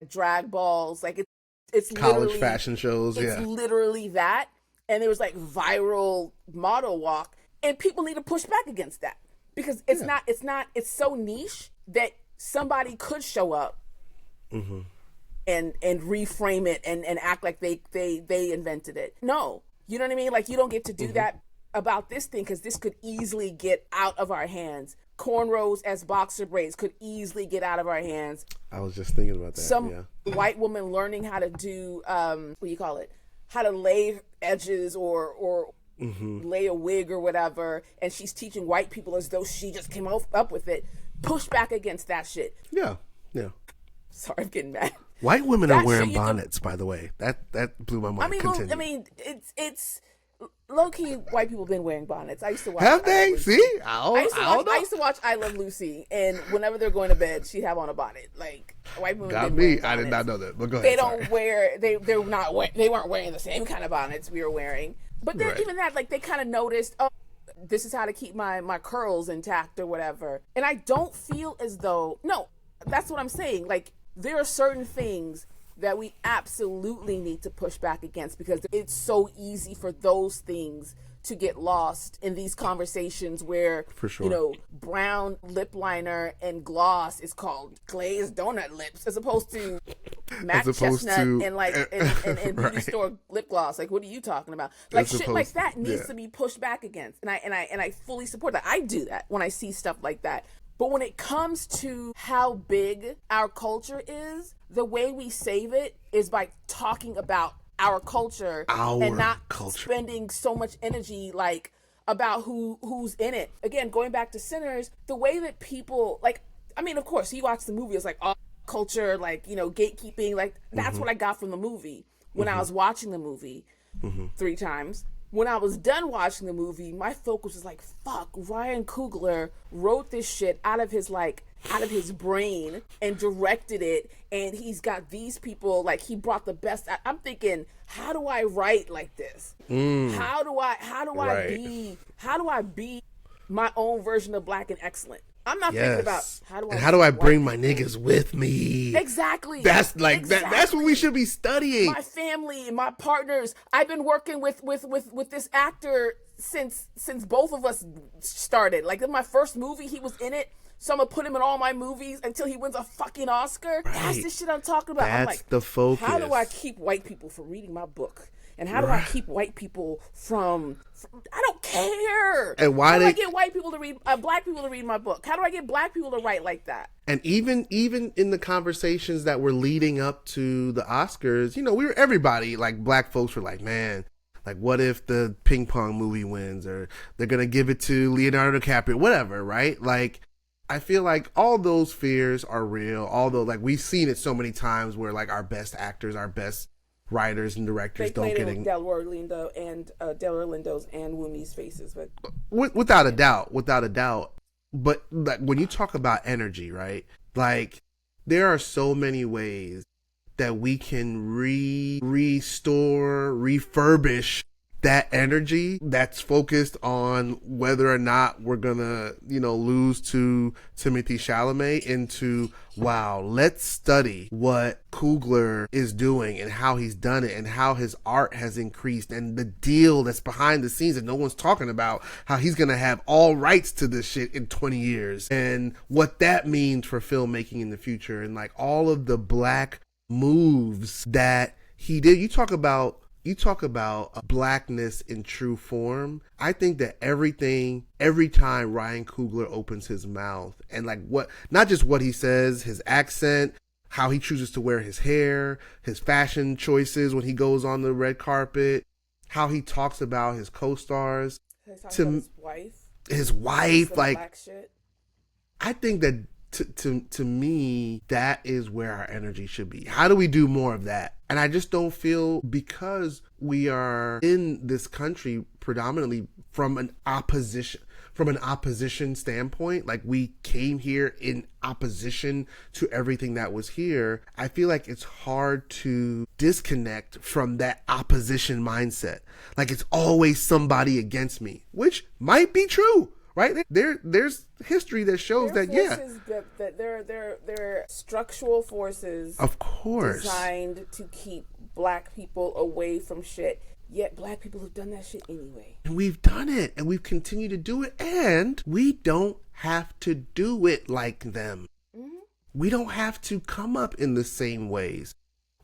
drag balls, like it's college fashion shows. It's literally that. And there was like viral model walk, and people need to push back against that, because it's so niche that somebody could show up and reframe it and act like they invented it. No, you know what I mean? Like, you don't get to do that about this thing, because this could easily get out of our hands. Cornrows as boxer braids could easily get out of our hands. I was just thinking about that. Some white woman learning how to do what do you call it? How to lay edges or lay a wig or whatever, and she's teaching white people as though she just came up with it. Push back against that shit. Yeah. Sorry, I'm getting mad. White women are wearing bonnets, by the way. That blew my mind. I mean, it's low key, white people been wearing bonnets. I used to watch. Have they? See, I used to watch I Love Lucy, and whenever they're going to bed, she'd have on a bonnet. Like white people Got been me. wearing I did bonnets. not know that. But go ahead. They don't wear. They weren't wearing the same kind of bonnets we were wearing. But then Right. even that, like they kind of noticed. Oh, this is how to keep my curls intact or whatever. And I don't feel as though. No, that's what I'm saying. Like there are certain things that we absolutely need to push back against because it's so easy for those things to get lost in these conversations where, For sure. you know, brown lip liner and gloss is called glazed donut lips as opposed to matte chestnut and like and beauty right. store lip gloss. Like, what are you talking about? Like shit like that needs yeah. to be pushed back against. And I fully support that. I do that when I see stuff like that. But when it comes to how big our culture is, the way we save it is by talking about our culture and not spending so much energy like about who's in it. Again, going back to Sinners, the way that people like, I mean, of course, you watch the movie, it's like, oh, culture, like, you know, gatekeeping, like that's what I got from the movie when I was watching the movie 3 times. When I was done watching the movie, my focus was like, fuck, Ryan Coogler wrote this shit out of his brain and directed it, and he's got these people, like he brought the best. I'm thinking, how do I write like this? How do I be my own version of Black and Excellent? I'm not thinking about how do I bring my niggas with me? Exactly. That's like that's what we should be studying. My family and my partners. I've been working with this actor since both of us started. Like in my first movie, he was in it. So I'm gonna put him in all my movies until he wins a fucking Oscar. Right. That's the shit I'm talking about. That's I'm like, the focus. How do I keep white people from reading my book? And how do I keep white people from I don't care. And why how do I get white people to read, black people to read my book? How do I get black people to write like that? And even in the conversations that were leading up to the Oscars, you know, everybody, like black folks were like, man, like what if the ping pong movie wins, or they're going to give it to Leonardo DiCaprio, whatever, right? Like, I feel like all those fears are real, although like we've seen it so many times where like our best actors, our best writers and directors don't get in. Delroy Lindo's and Wumi's faces, but without a doubt. But like when you talk about energy, right? Like there are so many ways that we can restore, refurbish that energy that's focused on whether or not we're gonna, you know, lose to Timothée Chalamet into, wow, let's study what Coogler is doing and how he's done it and how his art has increased and the deal that's behind the scenes that no one's talking about, how he's gonna have all rights to this shit in 20 years and what that means for filmmaking in the future and like all of the black moves that he did. You talk about blackness in true form. I think that every time Ryan Coogler opens his mouth and like not just what he says, his accent, how he chooses to wear his hair, his fashion choices when he goes on the red carpet, how he talks about his co-stars, his wife, like black shit. I think that to me, that is where our energy should be. How do we do more of that? And I just don't feel, because we are in this country predominantly from an opposition standpoint, like we came here in opposition to everything that was here. I feel like it's hard to disconnect from that opposition mindset. Like it's always somebody against me, which might be true. Right? There's history that shows that, that there are structural forces, of course, designed to keep black people away from shit. Yet black people have done that shit anyway. And we've done it, and we've continued to do it, and we don't have to do it like them. Mm-hmm. We don't have to come up in the same ways.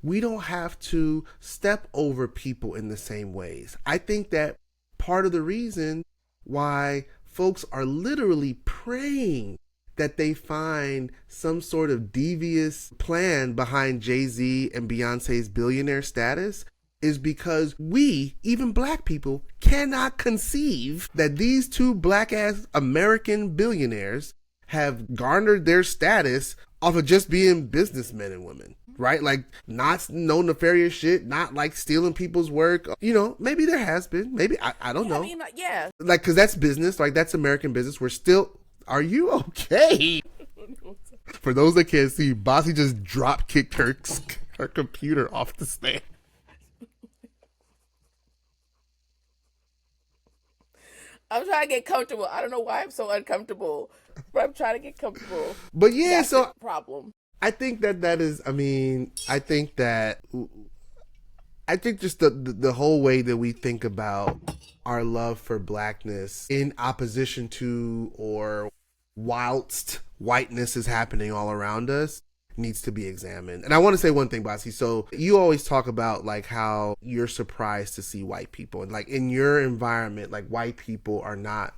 We don't have to step over people in the same ways. I think that part of the reason why folks are literally praying that they find some sort of devious plan behind Jay-Z and Beyonce's billionaire status is because we, even black people, cannot conceive that these two black-ass American billionaires have garnered their status off of just being businessmen and women, right? Like, not no nefarious shit, not like stealing people's work. You know, maybe there has been, maybe I don't know. I mean, yeah, like, because that's business, like that's American business. We're still. Are you okay? For those that can't see, Bossy just drop kicked her computer off the stand. I'm trying to get comfortable. I don't know why I'm so uncomfortable, but I'm trying to get comfortable. But yeah, That's so the problem. I think that is. I mean, I think just the whole way that we think about our love for blackness in opposition to or whilst whiteness is happening all around us needs to be examined. And I want to say one thing, Bossy. So you always talk about like how you're surprised to see white people, and like in your environment, like white people are not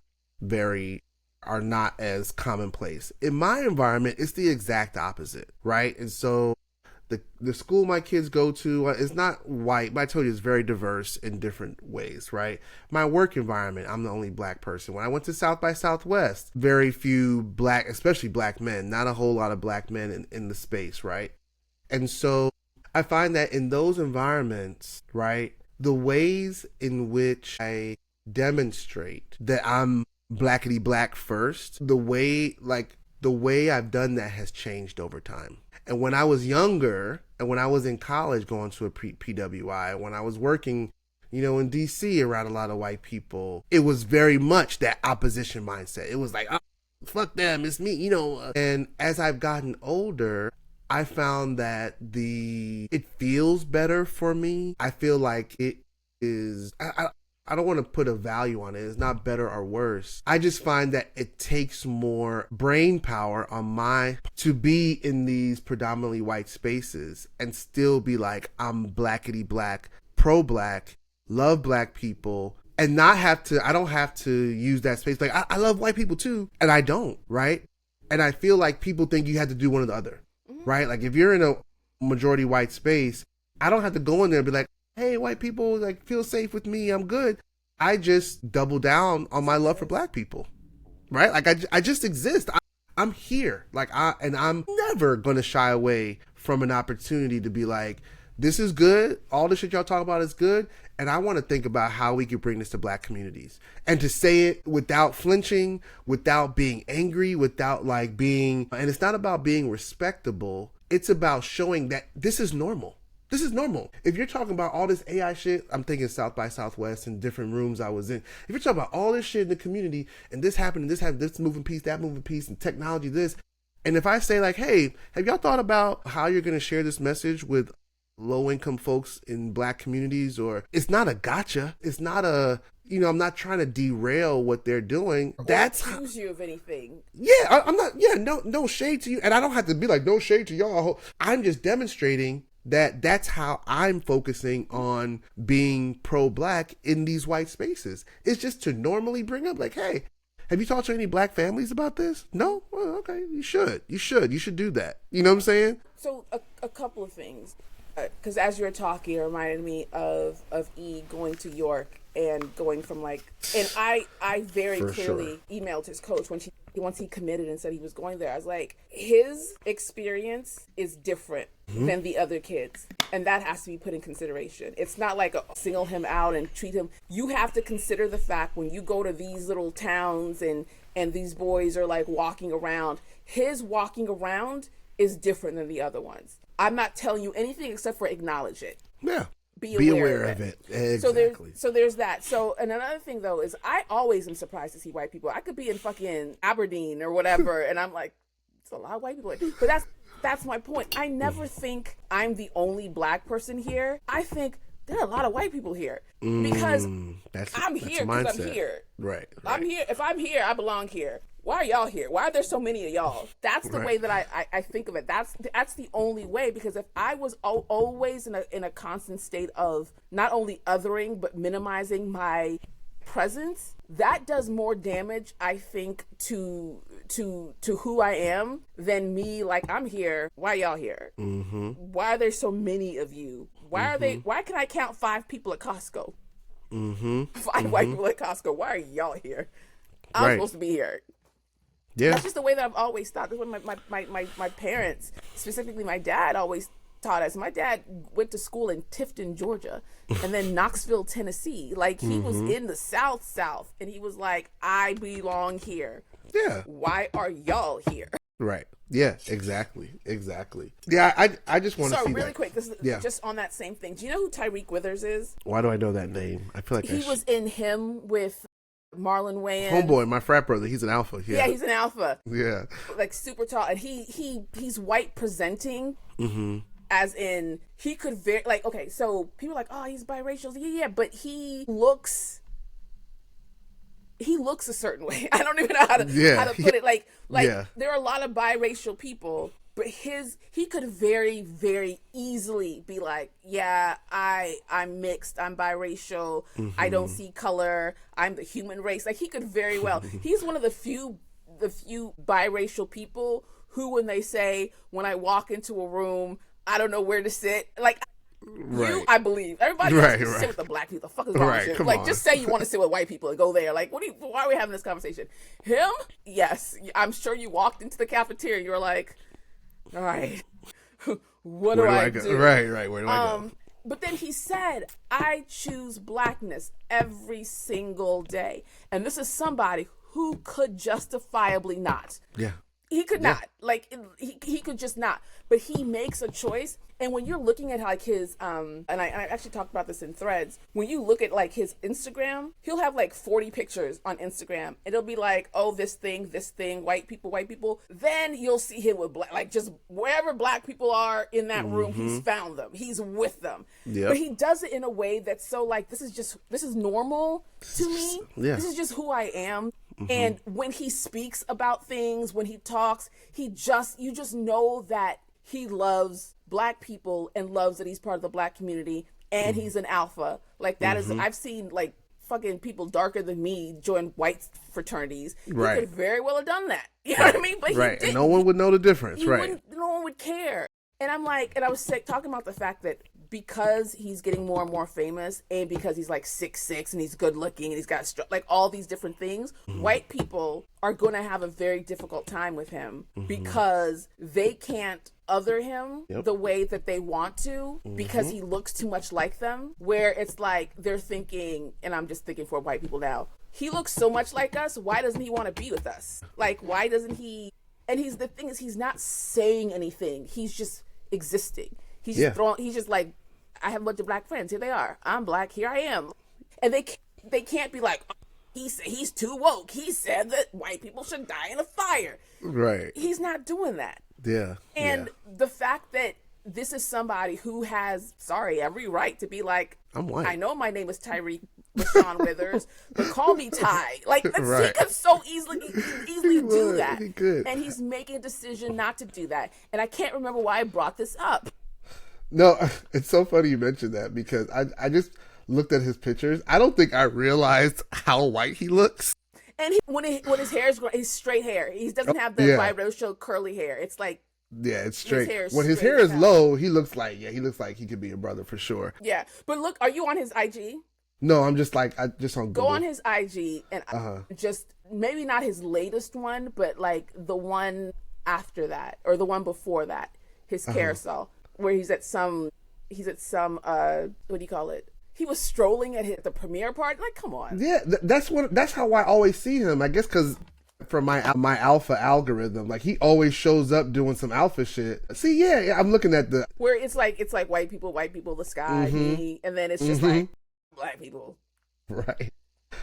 as commonplace. In my environment, it's the exact opposite, right? And so the school my kids go to is not white, but I told you it's very diverse in different ways, right? My work environment, I'm the only black person. When I went to South by Southwest, very few black, especially black men, not a whole lot of black men in the space, right? And so I find that in those environments, right, the ways in which I demonstrate that I'm blackity black first, the way I've done that has changed over time. And when I was younger, and when I was in college going to a PWI, when I was working, you know, in DC around a lot of white people, it was very much that opposition mindset. It was like, oh, fuck them, it's me, you know. And as I've gotten older, I found that it feels better for me. I feel like it is, I don't want to put a value on it. It's not better or worse. I just find that it takes more brain power on to be in these predominantly white spaces and still be like, I'm blackity black, pro-black, love black people, and I don't have to use that space. Like, I love white people too, and I don't, right? And I feel like people think you have to do one or the other, right? Like, if you're in a majority white space, I don't have to go in there and be like, hey, white people, like, feel safe with me, I'm good. I just double down on my love for black people, right? Like, I just exist. I'm here. Like, I'm never going to shy away from an opportunity to be like, this is good. All the shit y'all talk about is good. And I want to think about how we could bring this to black communities. And to say it without flinching, without being angry, without like being, and it's not about being respectable. It's about showing that this is normal. This is normal. If you're talking about all this AI shit, I'm thinking South by Southwest and different rooms I was in. If you're talking about all this shit in the community and this happened and this moving piece, that moving piece, and technology, this. And if I say like, hey, have y'all thought about how you're going to share this message with low-income folks in black communities? Or it's not a gotcha. It's not a, you know, I'm not trying to derail what they're doing. That's accuse you of anything. Yeah, I'm not, yeah, no shade to you. And I don't have to be like, no shade to y'all. I'm just demonstrating that's how I'm focusing on being pro-black in these white spaces. It's just to normally bring up like, hey, have you talked to any black families about this? No? Well, okay, you should do that. You know what I'm saying? So a couple of things, because as you were talking, it reminded me of E going to York and going from like, and I very clearly emailed his coach once he committed and said he was going there. I was like, his experience is different than the other kids, and that has to be put in consideration. It's not like single him out and treat him. You have to consider the fact when you go to these little towns and these boys are like walking around, his walking around is different than the other ones. I'm not telling you anything except for acknowledge it. Yeah. Be aware of it. Exactly. So there's that. So, and another thing though is I always am surprised to see white people. I could be in fucking Aberdeen or whatever, and I'm like, it's a lot of white people. But that's my point. I never think I'm the only black person here. I think there are a lot of white people here because I'm here because I'm here. Right. I'm here. If I'm here, I belong here. Why are y'all here? Why are there so many of y'all? That's the way that I think of it. That's the only way, because if I was always in a constant state of not only othering but minimizing my presence, that does more damage, I think, to who I am than me. Like, I'm here. Why y'all here? Mm-hmm. Why are there so many of you? Why are they? Why can I count 5 people at Costco? Mm-hmm. 5 white people at Costco. Why are y'all here? I'm supposed to be here. Yeah. That's just the way that I've always thought. That's what my parents, specifically my dad, always taught us. My dad went to school in Tifton, Georgia, and then Knoxville, Tennessee. Like, he was in the South, and he was like, I belong here. Yeah. Why are y'all here? Right. Yeah, exactly. Yeah, I just want to see So, really that. quick, this is just on that same thing. Do you know who Tyreek Withers is? Why do I know that name? I feel like he was in Him with Marlon Wayans. Homeboy, my frat brother. He's an alpha. Yeah, he's an alpha. Yeah. Like, super tall. And he's white presenting. Mm-hmm. As in, he could very, like, okay, so people are like, oh, he's biracial. Yeah, but he looks a certain way. I don't even know how to put it. Like there are a lot of biracial people, but he could very, very easily be like, yeah, I'm mixed, I'm biracial, I don't see color, I'm the human race. Like, he could very well. He's one of the few biracial people who, when they say, when I walk into a room, I don't know where to sit. Like, I believe. Everybody wants to sit with the black people. The fuck is wrong with you? Like, just say you want to sit with white people and go there. Like, why are we having this conversation? Him? Yes. I'm sure you walked into the cafeteria and you were like, all right, what do I do? Right. Where do I go? But then he said, I choose blackness every single day. And this is somebody who could justifiably not. Yeah. He could not. Like, he could just not. But he makes a choice. And when you're looking at, like, his, and I actually talked about this in Threads, when you look at, like, his Instagram, he'll have, like, 40 pictures on Instagram. It'll be like, oh, this thing, white people. Then you'll see him with black, like, just wherever black people are in that room, he's found them. He's with them. Yep. But he does it in a way that's so, like, this is normal to me. Yeah. This is just who I am. And when he speaks about things, when he talks, you just know that he loves black people and loves that he's part of the black community, and he's an alpha. Like, that is, I've seen, like, fucking people darker than me join white fraternities. Right. He could very well have done that. You know what I mean? But he didn't. And no one would know the difference. No one would care. And I'm like, and I was talking about the fact that because he's getting more and more famous, and because he's like 6'6" and he's good looking and he's got like all these different things, white people are going to have a very difficult time with him because they can't other him the way that they want to because he looks too much like them, where it's like they're thinking, and I'm just thinking for white people now, he looks so much like us, why doesn't he want to be with us? Like, why doesn't he? And the thing is, he's not saying anything, he's just existing. He's just he's just like, I have a bunch of black friends, here they are, I'm black, here I am. And they can't be like, oh, he's too woke, he said that white people should die in a fire. Right. He's not doing that. Yeah. And the fact that this is somebody who has, every right to be like, I'm white. I know my name is Tyreek Rashawn Withers, but call me Ty. Like, he could so easily do that. He could. And he's making a decision not to do that. And I can't remember why I brought this up. No, it's so funny you mentioned that because I just looked at his pictures. I don't think I realized how white he looks. And when his hair is his straight hair, he doesn't have the biracial curly hair. It's like, it's straight. When his hair is low, he looks like he could be a brother for sure. Yeah, but look, are you on his IG? No, I'm just like on Google. Go on his IG and just maybe not his latest one, but like the one after that or the one before that, his carousel where he's at some what do you call it? He was strolling at the premiere party. Like, come on. Yeah, that's how I always see him. I guess because from my alpha algorithm, like he always shows up doing some alpha shit. See, I'm looking at where it's like white people, the sky, me, and then it's just like black people, right?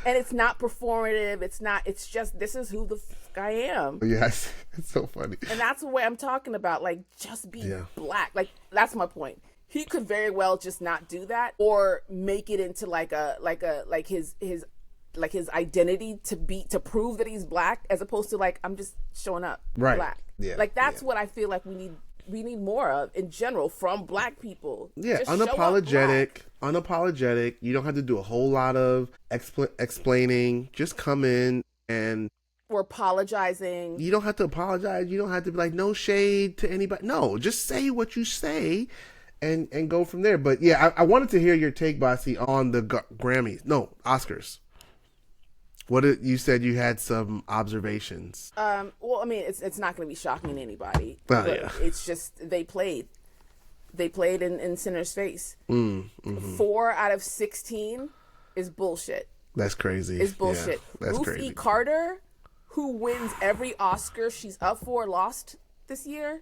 And it's not performative. It's just this is who the fuck I am. Yes, it's so funny. And that's the way I'm talking about. Like, just be black. Like, that's my point. He could very well just not do that or make it into like his identity to prove that he's black, as opposed to like, I'm just showing up black. Yeah. Like, that's what I feel like we need more of in general from black people. Yeah, just unapologetic. You don't have to do a whole lot of explaining. Just come in and or apologizing. You don't have to apologize. You don't have to be like, no shade to anybody. No, just say what you say. And go from there. But yeah, I wanted to hear your take, Bossy, on the Grammys. No, Oscars. You said you had some observations. Well, I mean, it's not going to be shocking to anybody. Oh, yeah. It's just they played in Sinner's face. 4 out of 16 is bullshit. That's crazy. It's bullshit. Yeah, that's Ruth crazy. E. Carter, who wins every Oscar she's up for, lost this year.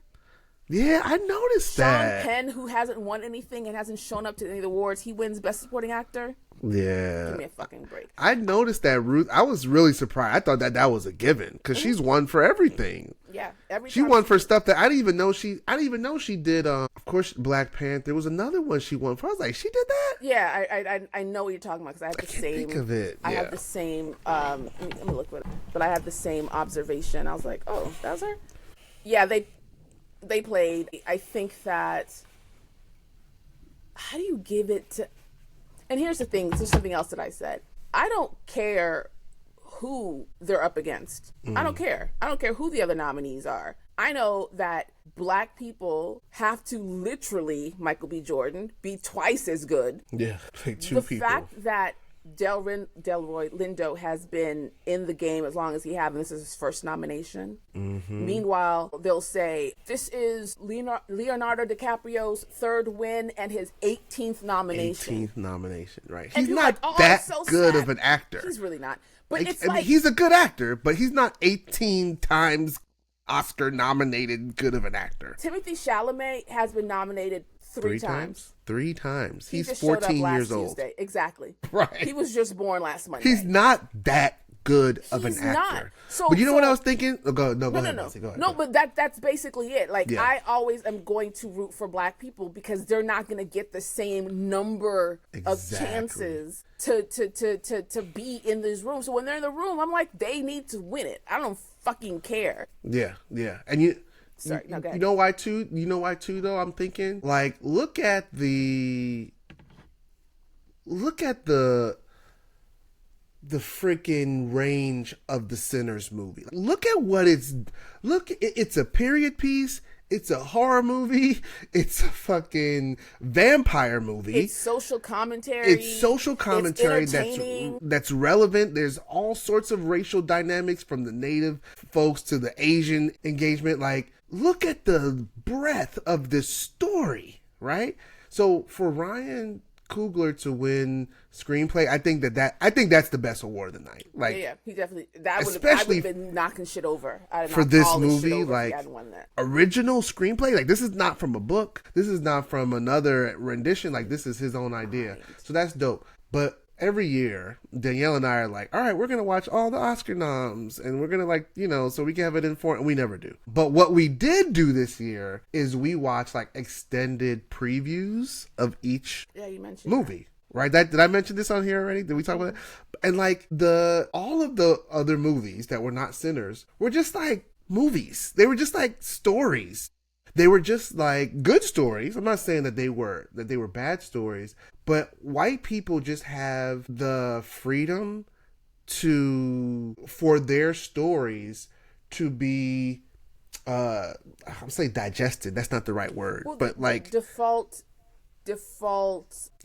Yeah, I noticed that. Sean Penn, who hasn't won anything and hasn't shown up to any of the awards, he wins Best Supporting Actor. Yeah. Give me a fucking break. I noticed that Ruth. I was really surprised. I thought that was a given because she's won for everything. Yeah, she won for stuff that I didn't even know she. I didn't even know she did. Of course, Black Panther. There was another one she won for. I was like, she did that. Yeah, I know what you're talking about because I have the same. Think of it. Yeah. I have the same. Let me look at it. But I had the same observation. I was like, oh, that was her. Yeah, they played. I think that. How do you give it to? And here's the thing. There's something else that I said. I don't care who they're up against. I don't care. I don't care who the other nominees are. I know that Black people have to literally, Michael B. Jordan, be twice as good. Yeah, like two people. The fact that Delroy Lindo has been in the game as long as he has, and this is his first nomination. Meanwhile, they'll say, this is Leonardo DiCaprio's 3rd win and his 18th nomination. 18th nomination, right. And He's not that so good of an actor. He's really not. But it's I mean, he's a good actor, but he's not 18 times Oscar nominated good of an actor. Timothy Chalamet has been nominated three times. 3 times. He He's 14 years old. Tuesday. Exactly. Right. He was just born last Monday. He's not that good of an actor. Not. So, but you know what I was thinking? Go ahead. No. Go ahead. No, but that's basically it. Like, I always am going to root for Black people because they're not going to get the same number of chances to be in this room. So when they're in the room, I'm like, they need to win it. I don't fucking care. Yeah. And you... Sorry, no, go ahead. You know why too though? I'm thinking, like, look at the freaking range of the Sinners movie. Look at what it's a period piece. It's a horror movie. It's a fucking vampire movie. It's social commentary. That's relevant. There's all sorts of racial dynamics from the Native folks to the Asian engagement. Like, look at the breadth of this story, right? So for Ryan Coogler to win screenplay, I think that's the best award of the night. Like, yeah, he definitely I would have been knocking shit over. For this movie, like, original screenplay, like, this is not from a book. This is not from another rendition. Like, this is his own idea. So that's dope. But every year, Danielle and I are like, all right, we're going to watch all the Oscar noms and we're going to, like, so we can have it informed. And we never do. But what we did do this year is we watched, like, extended previews of each movie. That. Right? Did I mention this on here already? Did we talk about it? And, like, all of the other movies that were not Sinners were just, like, movies. They were just, like, stories. They were just, like, good stories. I'm not saying that they were bad stories, but white people just have the freedom for their stories to be, I'm saying digested. That's not the right word, but like default.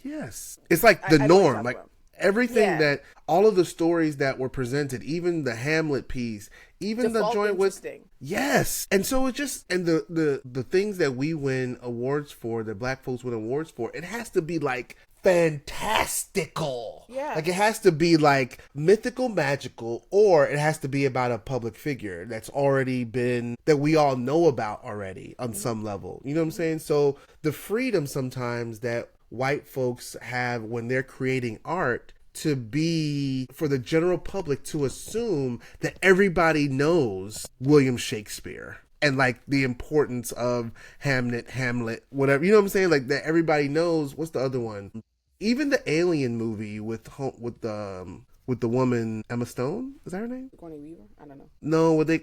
Yes, it's like the norm. Like, everything that all of the stories that were presented, even the Hamlet piece, even the joint with and so it just, and the things that we win awards for, that Black folks win awards for, it has to be like fantastical. Yeah. Like, it has to be like mythical, magical, or it has to be about a public figure that's already been, that we all know about already on some level. You know what I'm saying? So the freedom sometimes that white folks have when they're creating art, to be, for the general public to assume that everybody knows William Shakespeare and, like, the importance of Hamlet, whatever, you know what I'm saying? Like, that everybody knows. What's the other one? Even the Alien movie with the woman, Emma Stone, is that her name? Sigourney Weaver? I don't know. No, where the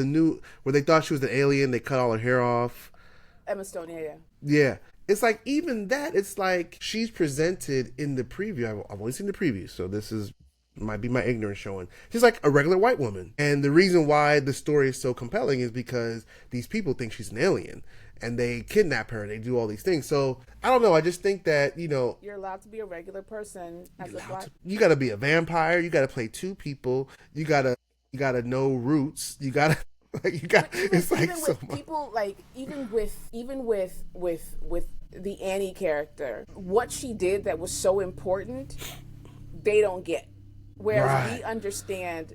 new, where they thought she was an alien, they cut all her hair off. Emma Stone, yeah. Yeah. It's like, even that, it's like she's presented in the preview. I've only seen the preview, so this might be my ignorance showing. She's like a regular white woman. And the reason why the story is so compelling is because these people think she's an alien. and they kidnap her. They do all these things. So I don't know. I just think that, you know, you're allowed to be a regular person as a black. you got to be a vampire. You got to play two people. You gotta know roots. You gotta it's like even so with much. people, like even with the Annie character, what she did that was so important, they don't get. Whereas we understand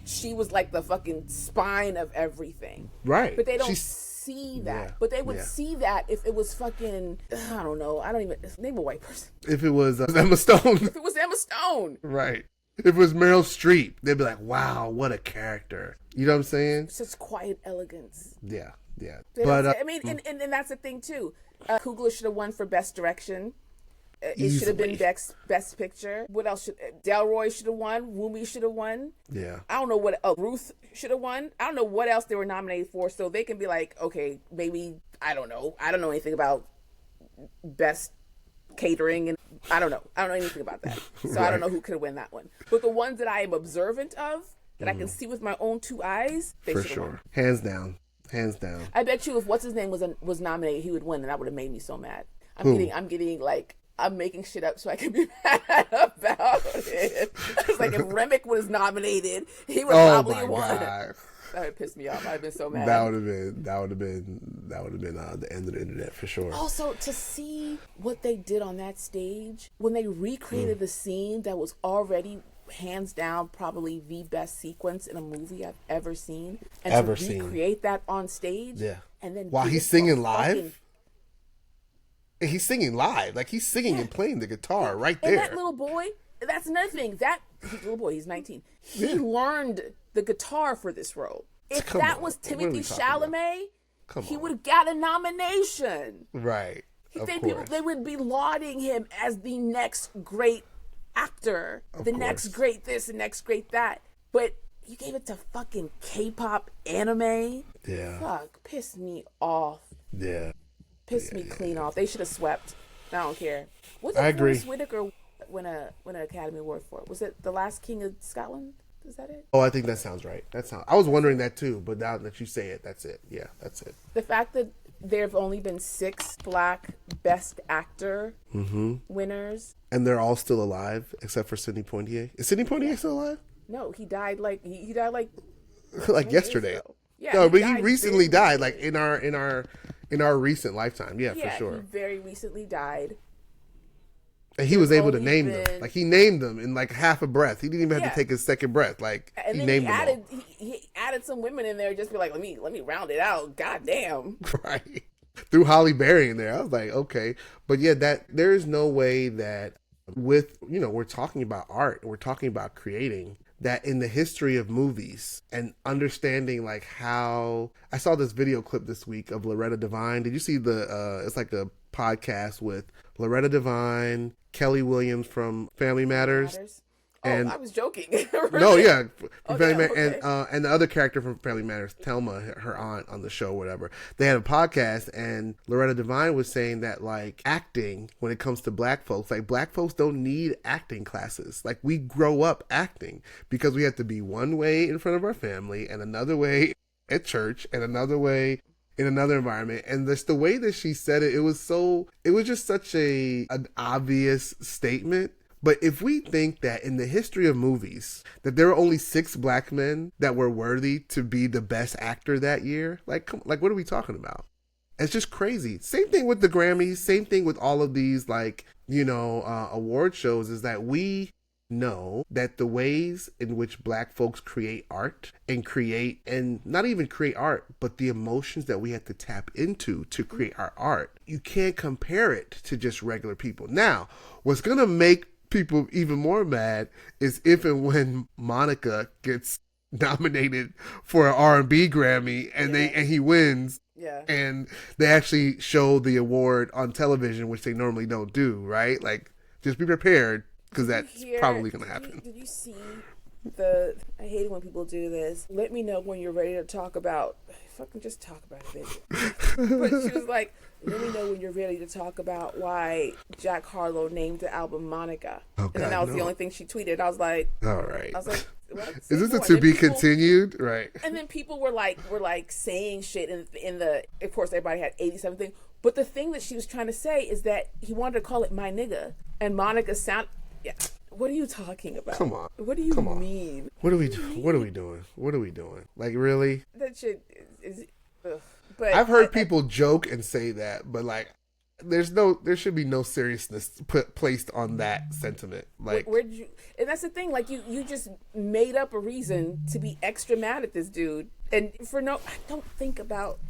she was like the fucking spine of everything. Right. But they don't see that. Yeah. But they would see that if it was fucking, I don't know. I don't even, name a white person. If it was Emma Stone. If it was Emma Stone. Right. If it was Meryl Streep, they'd be like, wow, what a character. You know what I'm saying? Such quiet elegance. Yeah, yeah. But I mean, and that's the thing too. Coogler should have won for Best Direction. It should have been best Picture. What else should Delroy should have won? Wumi should have won. Yeah. I don't know what Ruth should have won. I don't know what else they were nominated for. So they can be like, okay, maybe I don't know. I don't know anything about best catering, and I don't know anything about that. So right. I don't know who could have won that one. But the ones that I am observant of, that I can see with my own two eyes, they should have won. Hands down. I bet you if what's his name was nominated, he would win, and that would have made me so mad. I'm making shit up so I can be mad about it. It's like if Remick was nominated, he would probably have won. God. That would piss me off. I'd been so mad. That would have been the end of the internet for sure. Also, to see what they did on that stage when they recreated the scene that was already hands down probably the best sequence in a movie I've ever seen, and to recreate that on stage, and then while he's singing live. He's singing live, like he's singing and playing the guitar right there. And that little boy, that's another thing. That little boy, he's 19. He learned the guitar for this role. If that was Timothée Chalamet, he would have got a nomination. Right. They would be lauding him as the next great actor, next great this and next great that. But you gave it to fucking K-pop anime. Yeah. Fuck, pissed me off. Yeah. Pissed me clean off. They should have swept. I don't care. I agree. Forrest Whitaker win an Academy Award for? Was it The Last King of Scotland? Is that it? Oh, I think that sounds right. I was wondering that too, but now that you say it, that's it. Yeah, that's it. The fact that there have only been 6 Black Best Actor winners, and they're all still alive except for Sidney Poitier. Is Sidney Poitier still alive? No, he died like he died like yesterday. Yeah, no, but he recently died, like in our recent lifetime. Yeah, for sure. He very recently died. And he was able to name them. Like he named them in like half a breath. He didn't even have to take his second breath. Like he named them all. He added some women in there, just be like, let me round it out. God damn. Right. Threw Holly Berry in there. I was like, okay. But yeah, that there is no way that with, we're talking about art, we're talking about creating, that in the history of movies and understanding like how I saw this video clip this week of Loretta Devine. Did you see it's like a podcast with Loretta Devine, Kelly Williams from Family Matters. And I was joking. Really? No, yeah. And the other character from Family Matters, Thelma, her aunt on the show, whatever. They had a podcast, and Loretta Devine was saying that, like, acting, when it comes to black folks, like, black folks don't need acting classes. Like, we grow up acting because we have to be one way in front of our family and another way at church and another way in another environment. And that's the way that she said it. It was just such an obvious statement. But if we think that in the history of movies, that there were only 6 black men that were worthy to be the best actor that year, like what are we talking about? It's just crazy. Same thing with the Grammys, same thing with all of these, like, award shows, is that we know that the ways in which black folks create art and not even create art, but the emotions that we have to tap into to create our art, you can't compare it to just regular people. Now, what's going to make people even more mad is if and when Monica gets nominated for an R&B Grammy and he wins, and they actually show the award on television, which they normally don't do, right? Like, just be prepared, because that's probably going to happen. Did you see I hate it when people do this. Let me know when you're ready to talk about. Fucking just talk about it, baby. But she was like, let me know when you're ready to talk about why Jack Harlow named the album Monica. Oh, and then that was the only thing she tweeted. I was like, all right. I was like, Is this more. a to be continued? Right. And then people were like saying shit in the. Of course, everybody had 87 things. But the thing that she was trying to say is that he wanted to call it my nigga, and Monica sound. Yeah. What are you talking about? Come on. What do you mean? What are we doing? What are we doing? What are we doing? Like, really? That shit is. Ugh. But I've heard people joke and say that, but like, there should be no seriousness placed on that sentiment. Like, where'd you? And that's the thing. Like, you just made up a reason to be extra mad at this dude, and for no. I don't think about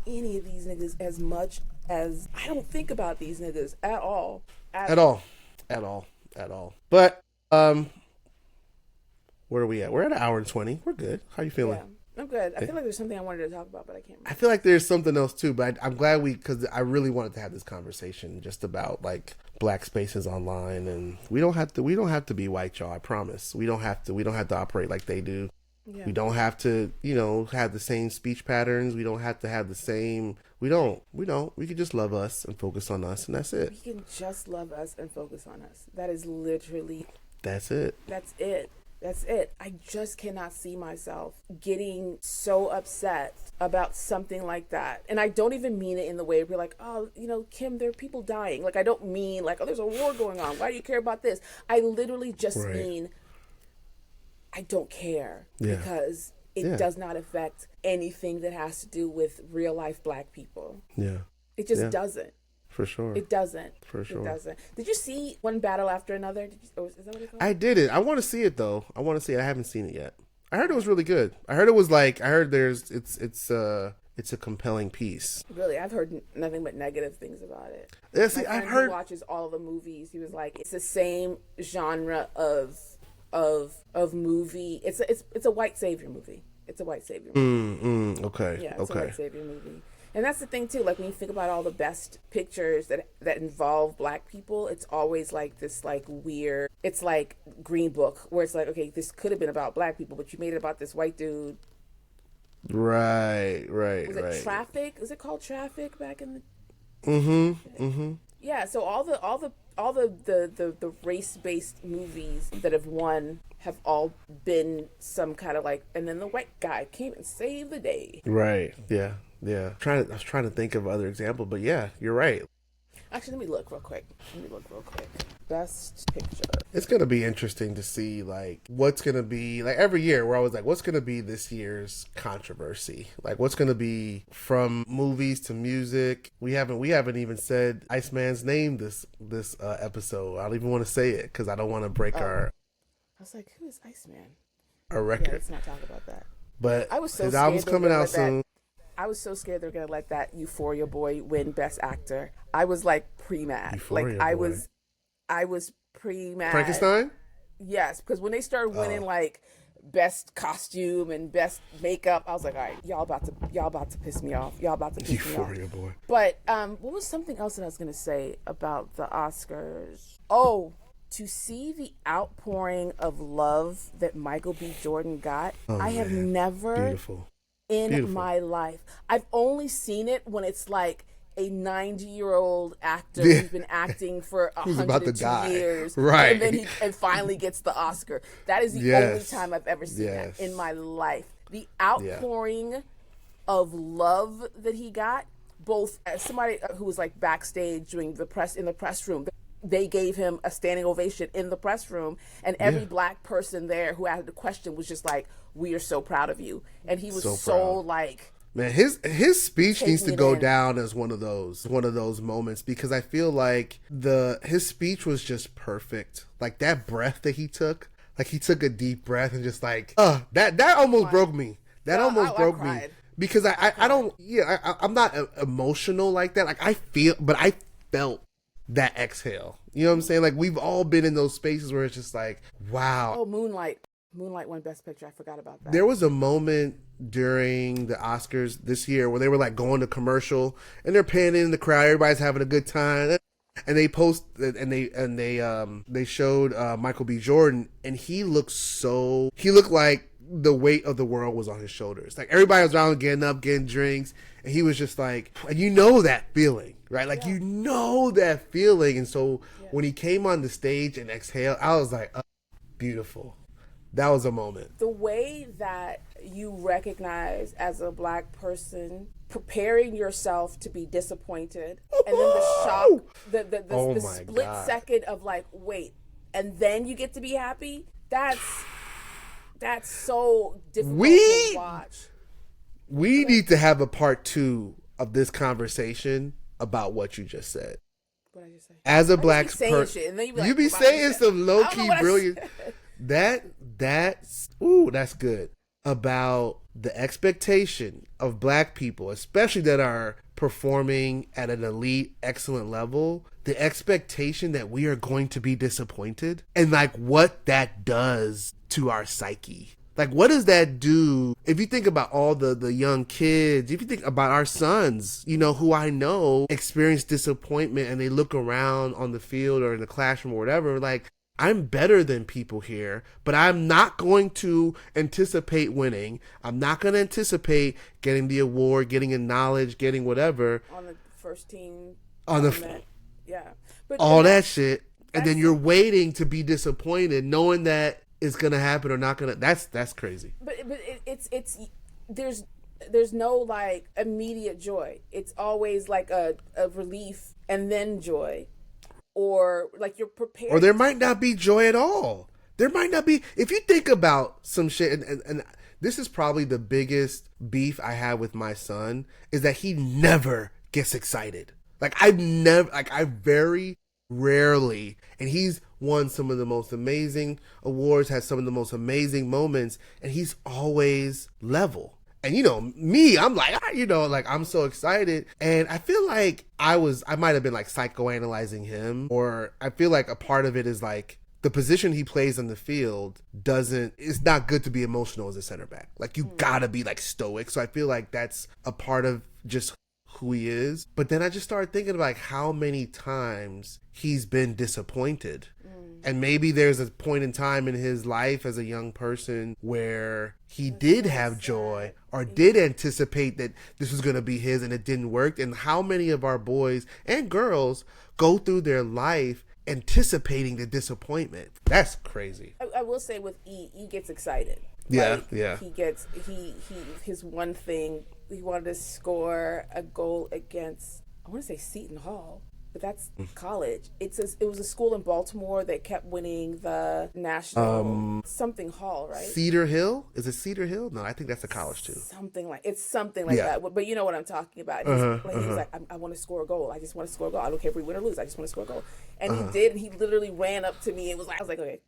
any of these niggas as much as I don't think about these niggas at all. At all. But where are we at? We're at 1 hour and 20. We're good. How you feeling? Yeah. I'm good. I feel like there's something I wanted to talk about, but I can't remember. I feel like there's something else too, but I'm glad because I really wanted to have this conversation just about like black spaces online, and we don't have to be white, y'all. I promise. We don't have to operate like they do. Yeah. We don't have to, have the same speech patterns. We don't have to have the same. We don't. We can just love us and focus on us, and that's it. We can just love us and focus on us. That is literally. That's it. That's it. That's it. I just cannot see myself getting so upset about something like that. And I don't even mean it in the way where you're like, oh, Kim, there are people dying. Like, I don't mean like, oh, there's a war going on. Why do you care about this? I literally just mean I don't care because it does not affect anything that has to do with real life black people. Yeah. It just doesn't. For sure. It doesn't. For sure. It doesn't. Did you see One Battle After Another? Is that what it's called? I did it. I want to see it though. I I haven't seen it yet. I heard it was really good. I heard it's a compelling piece. Really, I've heard nothing but negative things about it. Yeah, see, My friend who watches all the movies. He was like, it's the same genre of movie. It's a white savior movie. It's a white savior movie. Okay. Yeah, it's a white savior movie. And that's the thing too, like when you think about all the best pictures that involve black people, it's always like this like weird, it's like Green Book, where it's like, okay, this could have been about black people, but you made it about this white dude. Right. Was it Traffic? Was it called Traffic back in the Yeah, so all the race-based movies that have won have all been some kind of like, and then the white guy came and saved the day. Right. Yeah. I was trying to think of other examples, but yeah, you're right. Actually, let me look real quick. Best picture. It's going to be interesting to see like what's going to be like every year. We're always like, what's going to be this year's controversy? Like what's going to be from movies to music. We haven't even said Iceman's name this episode. I don't even want to say it because I don't want to break our. I was like, who is Iceman? Our record. Yeah, let's not talk about that. But his album's coming out soon. I was so scared they were gonna let that Euphoria boy win Best Actor. I was like pre-mad. I was pre-mad. Frankenstein? Yes, because when they started winning like Best Costume and Best Makeup, I was like, all right, y'all about to piss me off. Euphoria boy. But what was something else that I was gonna say about the Oscars? Oh, to see the outpouring of love that Michael B. Jordan got, I have never. Beautiful. In my life. I've only seen it when it's like a 90-year-old actor who's been acting for 102 years. Right. And then he finally gets the Oscar. That is the only time I've ever seen that in my life. The outpouring of love that he got, both as somebody who was like backstage doing in the press room. They gave him a standing ovation in the press room, and every black person there who asked the question was just like, "We are so proud of you," and he was so like, man, his speech needs to go down as one of those moments because I feel like his speech was just perfect. Like that breath that he took, like he took a deep breath and just like, that almost broke me. That almost broke me because I don't, I'm not emotional like that. Like I felt that exhale. You know what I'm saying? Like we've all been in those spaces where it's just like, wow. Oh, Moonlight won Best Picture. I forgot about that. There was a moment during the Oscars this year where they were like going to commercial and they're panning in the crowd. Everybody's having a good time. And they they showed Michael B. Jordan, and he looked like the weight of the world was on his shoulders. Like everybody was around getting up, getting drinks, and he was just like, and you know that feeling, right? Like you know that feeling. And so when he came on the stage and exhaled, I was like, beautiful. That was a moment. The way that you recognize as a Black person preparing yourself to be disappointed, and then the shock, the split second of like, wait, and then you get to be happy. That's so difficult to watch. We need to have a part 2 of this conversation about what you just said. What I just say? As a Black person, you be saying some low key brilliant. That's good. About the expectation of Black people, especially that are performing at an elite, excellent level, the expectation that we are going to be disappointed, and like what that does to our psyche. Like, what does that do? If you think about all the young kids, if you think about our sons, who I know experience disappointment and they look around on the field or in the classroom or whatever, like, I'm better than people here, but I'm not going to anticipate winning. I'm not going to anticipate getting the award, getting a knowledge, getting whatever. On the first team. Yeah. But all that shit. And then you're waiting to be disappointed, knowing that it's going to happen or not going to. That's crazy. But it's there's no like immediate joy. It's always like a relief and then joy. Or like you're prepared. Or there might not be joy at all. There might not be. If you think about some shit, and this is probably the biggest beef I have with my son, is that he never gets excited. Like I very rarely, and he's won some of the most amazing awards, has some of the most amazing moments, and he's always level. And me, I'm like, I'm so excited. And I feel like I might have been like psychoanalyzing him, or I feel like a part of it is like the position he plays on the field it's not good to be emotional as a center back. Like you gotta be like stoic. So I feel like that's a part of just who he is. But then I just started thinking about like how many times he's been disappointed. And maybe there's a point in time in his life as a young person where he did have joy or did anticipate that this was going to be his and it didn't work. And how many of our boys and girls go through their life anticipating the disappointment? That's crazy. I will say with E gets excited. Yeah, like, yeah. His one thing, he wanted to score a goal against, I want to say Seton Hall. But that's college. It was a school in Baltimore that kept winning the national something hall, right? Cedar Hill? Is it Cedar Hill? No, I think that's a college too. Something like that. But you know what I'm talking about. He was like, I want to score a goal. I just want to score a goal. I don't care if we win or lose. I just want to score a goal. And he did. And he literally ran up to me and I was like, okay,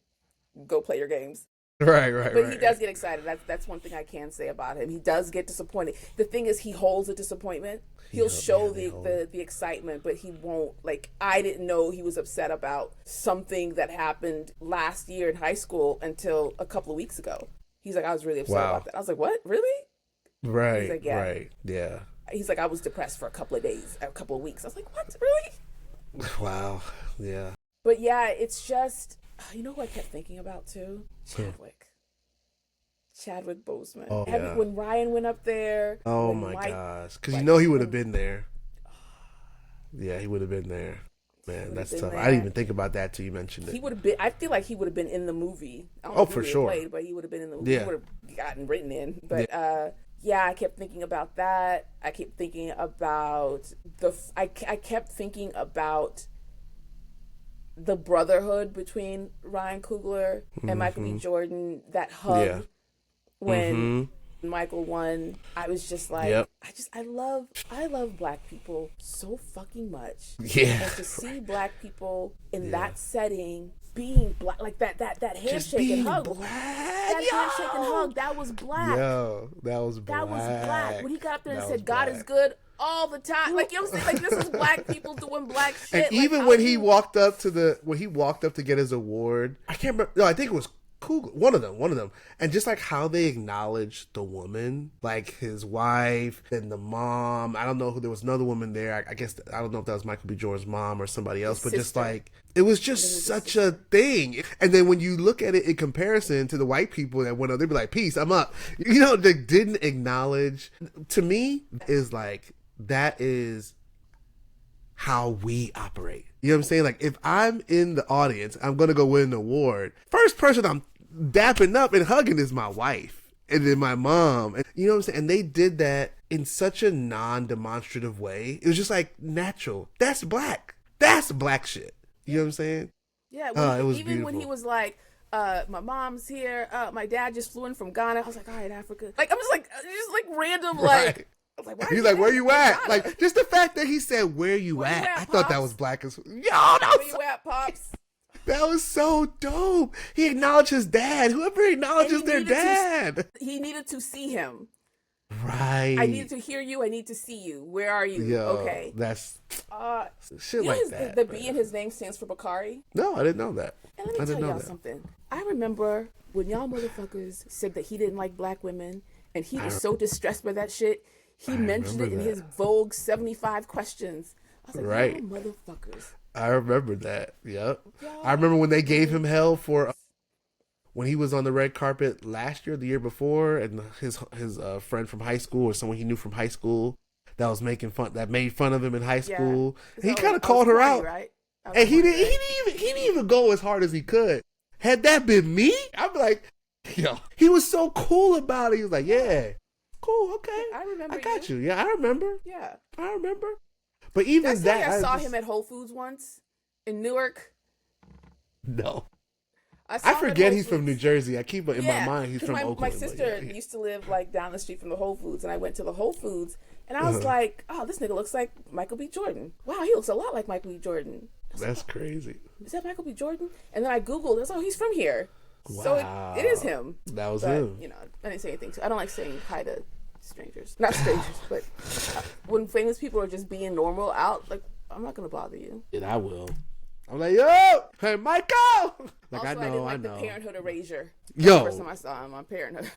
go play your games. Right. But he does get excited. That's one thing I can say about him. He does get disappointed. The thing is, he holds a disappointment. He'll show the excitement, but he won't. Like, I didn't know he was upset about something that happened last year in high school until a couple of weeks ago. He's like, I was really upset about that. I was like, what? Really? Right. He's like, yeah. Right. Yeah. He's like, I was depressed for a couple of weeks. I was like, what? Really? Wow. Yeah. But yeah, it's just, you know who I kept thinking about too? Chadwick Boseman. Oh, yeah. When Ryan went up there. Oh my gosh. Because he would have been there. Yeah, he would have been there. Man, that's tough. I didn't even think about that till you mentioned it. He would have been. I feel like he would have been in the movie. I don't know if for he sure. Played, but he would have been in the movie. Yeah. He would have gotten written in. But I kept thinking about that. I kept thinking about I kept thinking about the brotherhood between Ryan Coogler and Michael B. Jordan. That hug when Michael won. I was just like, I love Black people so fucking much. Yeah. And to see Black people in that setting being Black, like that handshake and hug. Black. That handshake and hug, that was Black. Yo, that was Black. That was Black. When he got up there and said, God is good all the time. Like, you know what I'm saying? Like, this is Black people doing Black shit. And even when he walked up to get his award, I can't remember. No, I think it was Coogler, one of them, and just like how they acknowledged the woman, like his wife and the mom. I don't know who, there was another woman there. I guess I don't know if that was Michael B. Jordan's mom or somebody else, but just like it was just such a thing. And then when you look at it in comparison to the white people that went up, they'd be like, "Peace, I'm up." They didn't acknowledge. To me, is like that is how we operate. You know what I'm saying? Like, if I'm in the audience, I'm going to go win an award. First person I'm dapping up and hugging is my wife. And then my mom. And, you know what I'm saying? And they did that in such a non-demonstrative way. It was just like natural. That's black. That's black shit. You know what I'm saying? Yeah, It was even beautiful. when he was like, my mom's here, my dad just flew in from Ghana. I was like, all right, Africa. Like, I'm just like random, like, Right. I was like, why He's are like, you where in you at? Ghana? Like, just the fact that he said, where you at? I thought that Pops? was black as... Yo, that Where was, you at, Pops? that was so dope. He acknowledged his dad. Whoever acknowledges their dad. He needed to see him. Right. I needed to hear you. I need to see you. Where are you? Yo, Okay. that's shit You like know that. the B in his name stands for Bakari. No, I didn't know that. And let me tell y'all something. I remember when y'all motherfuckers said that he didn't like black women, and he was so distressed by that shit. He mentioned it in his Vogue 75 questions. I was like, right. y'all motherfuckers. I remember that. Yep. I remember when they gave him hell for when he was on the red carpet last year, the year before, and his friend from high school or someone he knew from high school that was made fun of him in high school. Yeah. He kind of called her corny, out, right? and he didn't even go as hard as he could. Had that been me, I'd be like, yo, he was so cool about it. He was like, yeah, cool, okay, I remember. I got you. Yeah, I remember. Yeah, I remember. But even I saw him at Whole Foods once in Newark. No. I forget he's from New Jersey. I keep it in my mind he's from Oakland. My sister used to live like down the street from the Whole Foods, and I went to the Whole Foods, and I was like, "Oh, this nigga looks like Michael B. Jordan. Wow, he looks a lot like Michael B. Jordan." That's crazy. Is that Michael B. Jordan? And then I googled. I was, oh, he's from here. Wow. So it is him. That was but, him. You know, I didn't say anything. I don't like saying hi to strangers. Not strangers, but when famous people are just being normal out, like, I'm not gonna bother you. Yeah, I will. I'm like, yo, hey, Michael. Like, Also, I know. I didn't like the Parenthood erasure. Yo, the first time I saw him on Parenthood.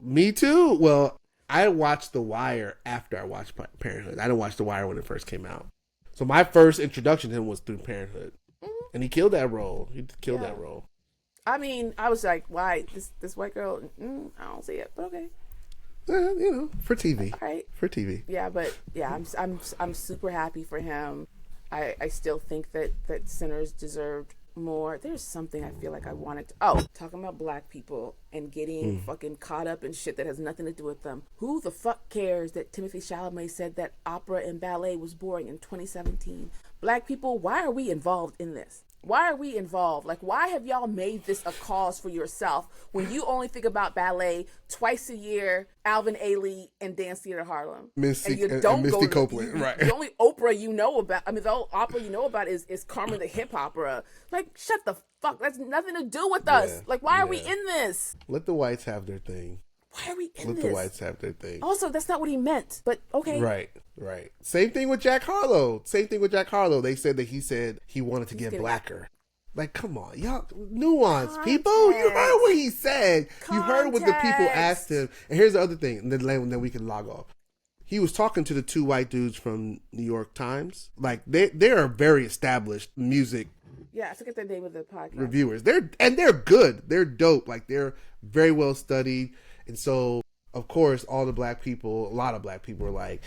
Me too. Well, I watched The Wire after I watched Parenthood. I didn't watch The Wire when it first came out. So my first introduction to him was through Parenthood, and he killed that role. He killed that role. I mean, I was like, why this white girl? I don't see it, but okay. You know, for TV. All right. For TV. Yeah, but yeah, I'm super happy for him. I still think that sinners deserved more. There's something I feel like I wanted to... talking about black people and getting fucking caught up in shit that has nothing to do with them. Who the fuck cares that Timothée Chalamet said that opera and ballet was boring in 2017? Black people, why are we involved in this? Why are we involved? Like, why have y'all made this a cause for yourself when you only think about ballet twice a year, Alvin Ailey and Dance Theater Harlem? Misty Copeland, right. The only opera you know about, the only opera you know about is Carmen the Hip Opera. Like, shut the fuck. That's nothing to do with us. Like, why are we in this? Let the whites have their thing. Why are we in Let this? the whites have their thing. Also, that's not what he meant, but okay. Right. Same thing with Jack Harlow. They said that he wanted to get blacker. Like, come on, y'all, nuance, people. You heard what he said. You heard what the people asked him. And here's the other thing, and then we can log off. He was talking to the two white dudes from New York Times. Like, they are very established music. Yeah, I forget the name of the podcast. Reviewers. They're good. They're dope. Like, they're very well studied. And so, of course, a lot of black people are like,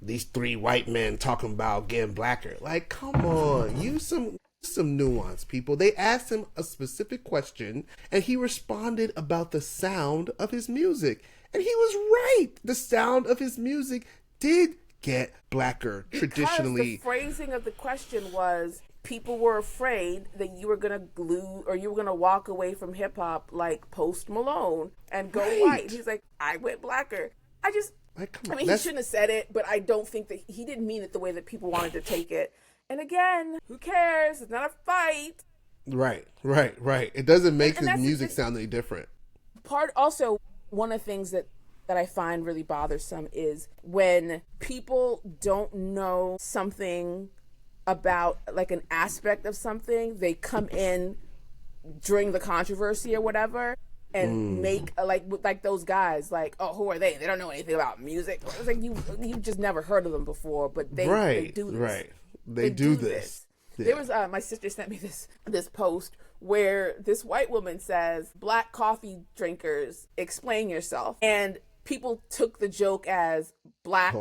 these three white men talking about getting blacker. Like, come on, use some nuance, people. They asked him a specific question, and he responded about the sound of his music. And he was right. The sound of his music did get blacker traditionally. Because the phrasing of the question was, people were afraid that you were gonna walk away from hip hop like Post Malone and go white. He's like, I went blacker. He shouldn't have said it, but I don't think that he didn't mean it the way that people wanted to take it. And again, who cares? It's not a fight. Right. It doesn't make his music sound any different. One of the things that I find really bothersome is when people don't know something about, like, an aspect of something, they come in during the controversy or whatever and make like those guys, like, oh, who are they? They don't know anything about music. It's like you just never heard of them before, but they do this. Right. They do this. Yeah. There was my sister sent me this post where this white woman says, "Black coffee drinkers, explain yourself," and people took the joke as black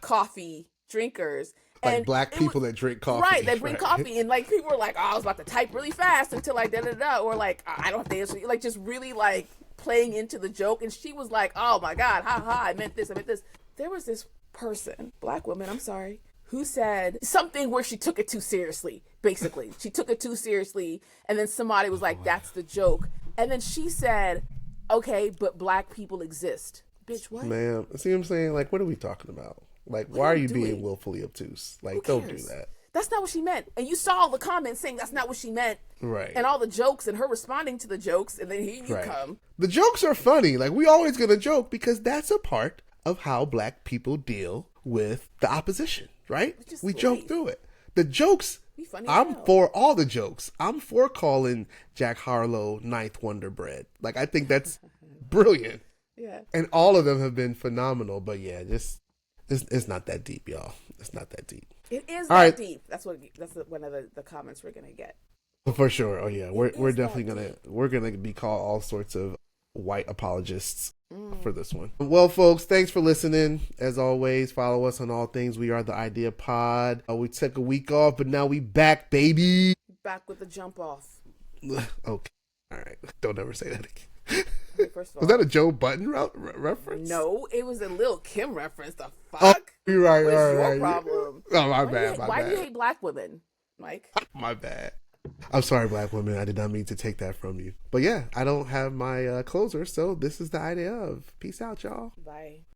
coffee drinkers, Like black people that drink coffee. Right, they drink coffee. And like people were like, oh, I was about to type really fast until like da-da-da. Or like, I don't think it's like just really like playing into the joke. And she was like, oh my God, ha ha, I meant this. There was this person, black woman, I'm sorry, who said something where she took it too seriously, basically. She took it too seriously. And then somebody was like, that's the joke. And then she said, okay, but black people exist. Bitch, what? Ma'am, see what I'm saying? Like, what are we talking about? Like, why are you being willfully obtuse? Like, don't do that. That's not what she meant. And you saw all the comments saying that's not what she meant. Right. And all the jokes and her responding to the jokes. And then here you come. The jokes are funny. Like, we always gonna joke because that's a part of how black people deal with the opposition, right? We joke through it. The jokes, I'm for all the jokes. I'm for calling Jack Harlow Ninth Wonder Bread. Like, I think that's brilliant. Yeah. And all of them have been phenomenal. But yeah, just it's not that deep, y'all. It's not that deep. It is that deep. That's one of the comments we're gonna get. For sure. Oh yeah, we're definitely gonna be called all sorts of white apologists for this one. Well, folks, thanks for listening. As always, follow us on all things. We are the Idea Pod. We took a week off, but now we back, baby. Back with the jump off. Okay. All right. Don't ever say that again. Okay, first of all, was that a Joe Button reference? No, it was a Lil Kim reference. The fuck? Oh, you're right. What's your problem? Oh, my bad. Why do you hate black women, Mike? My bad. I'm sorry, black women. I did not mean to take that from you. But yeah, I don't have my closer, so this is the idea of. Peace out, y'all. Bye.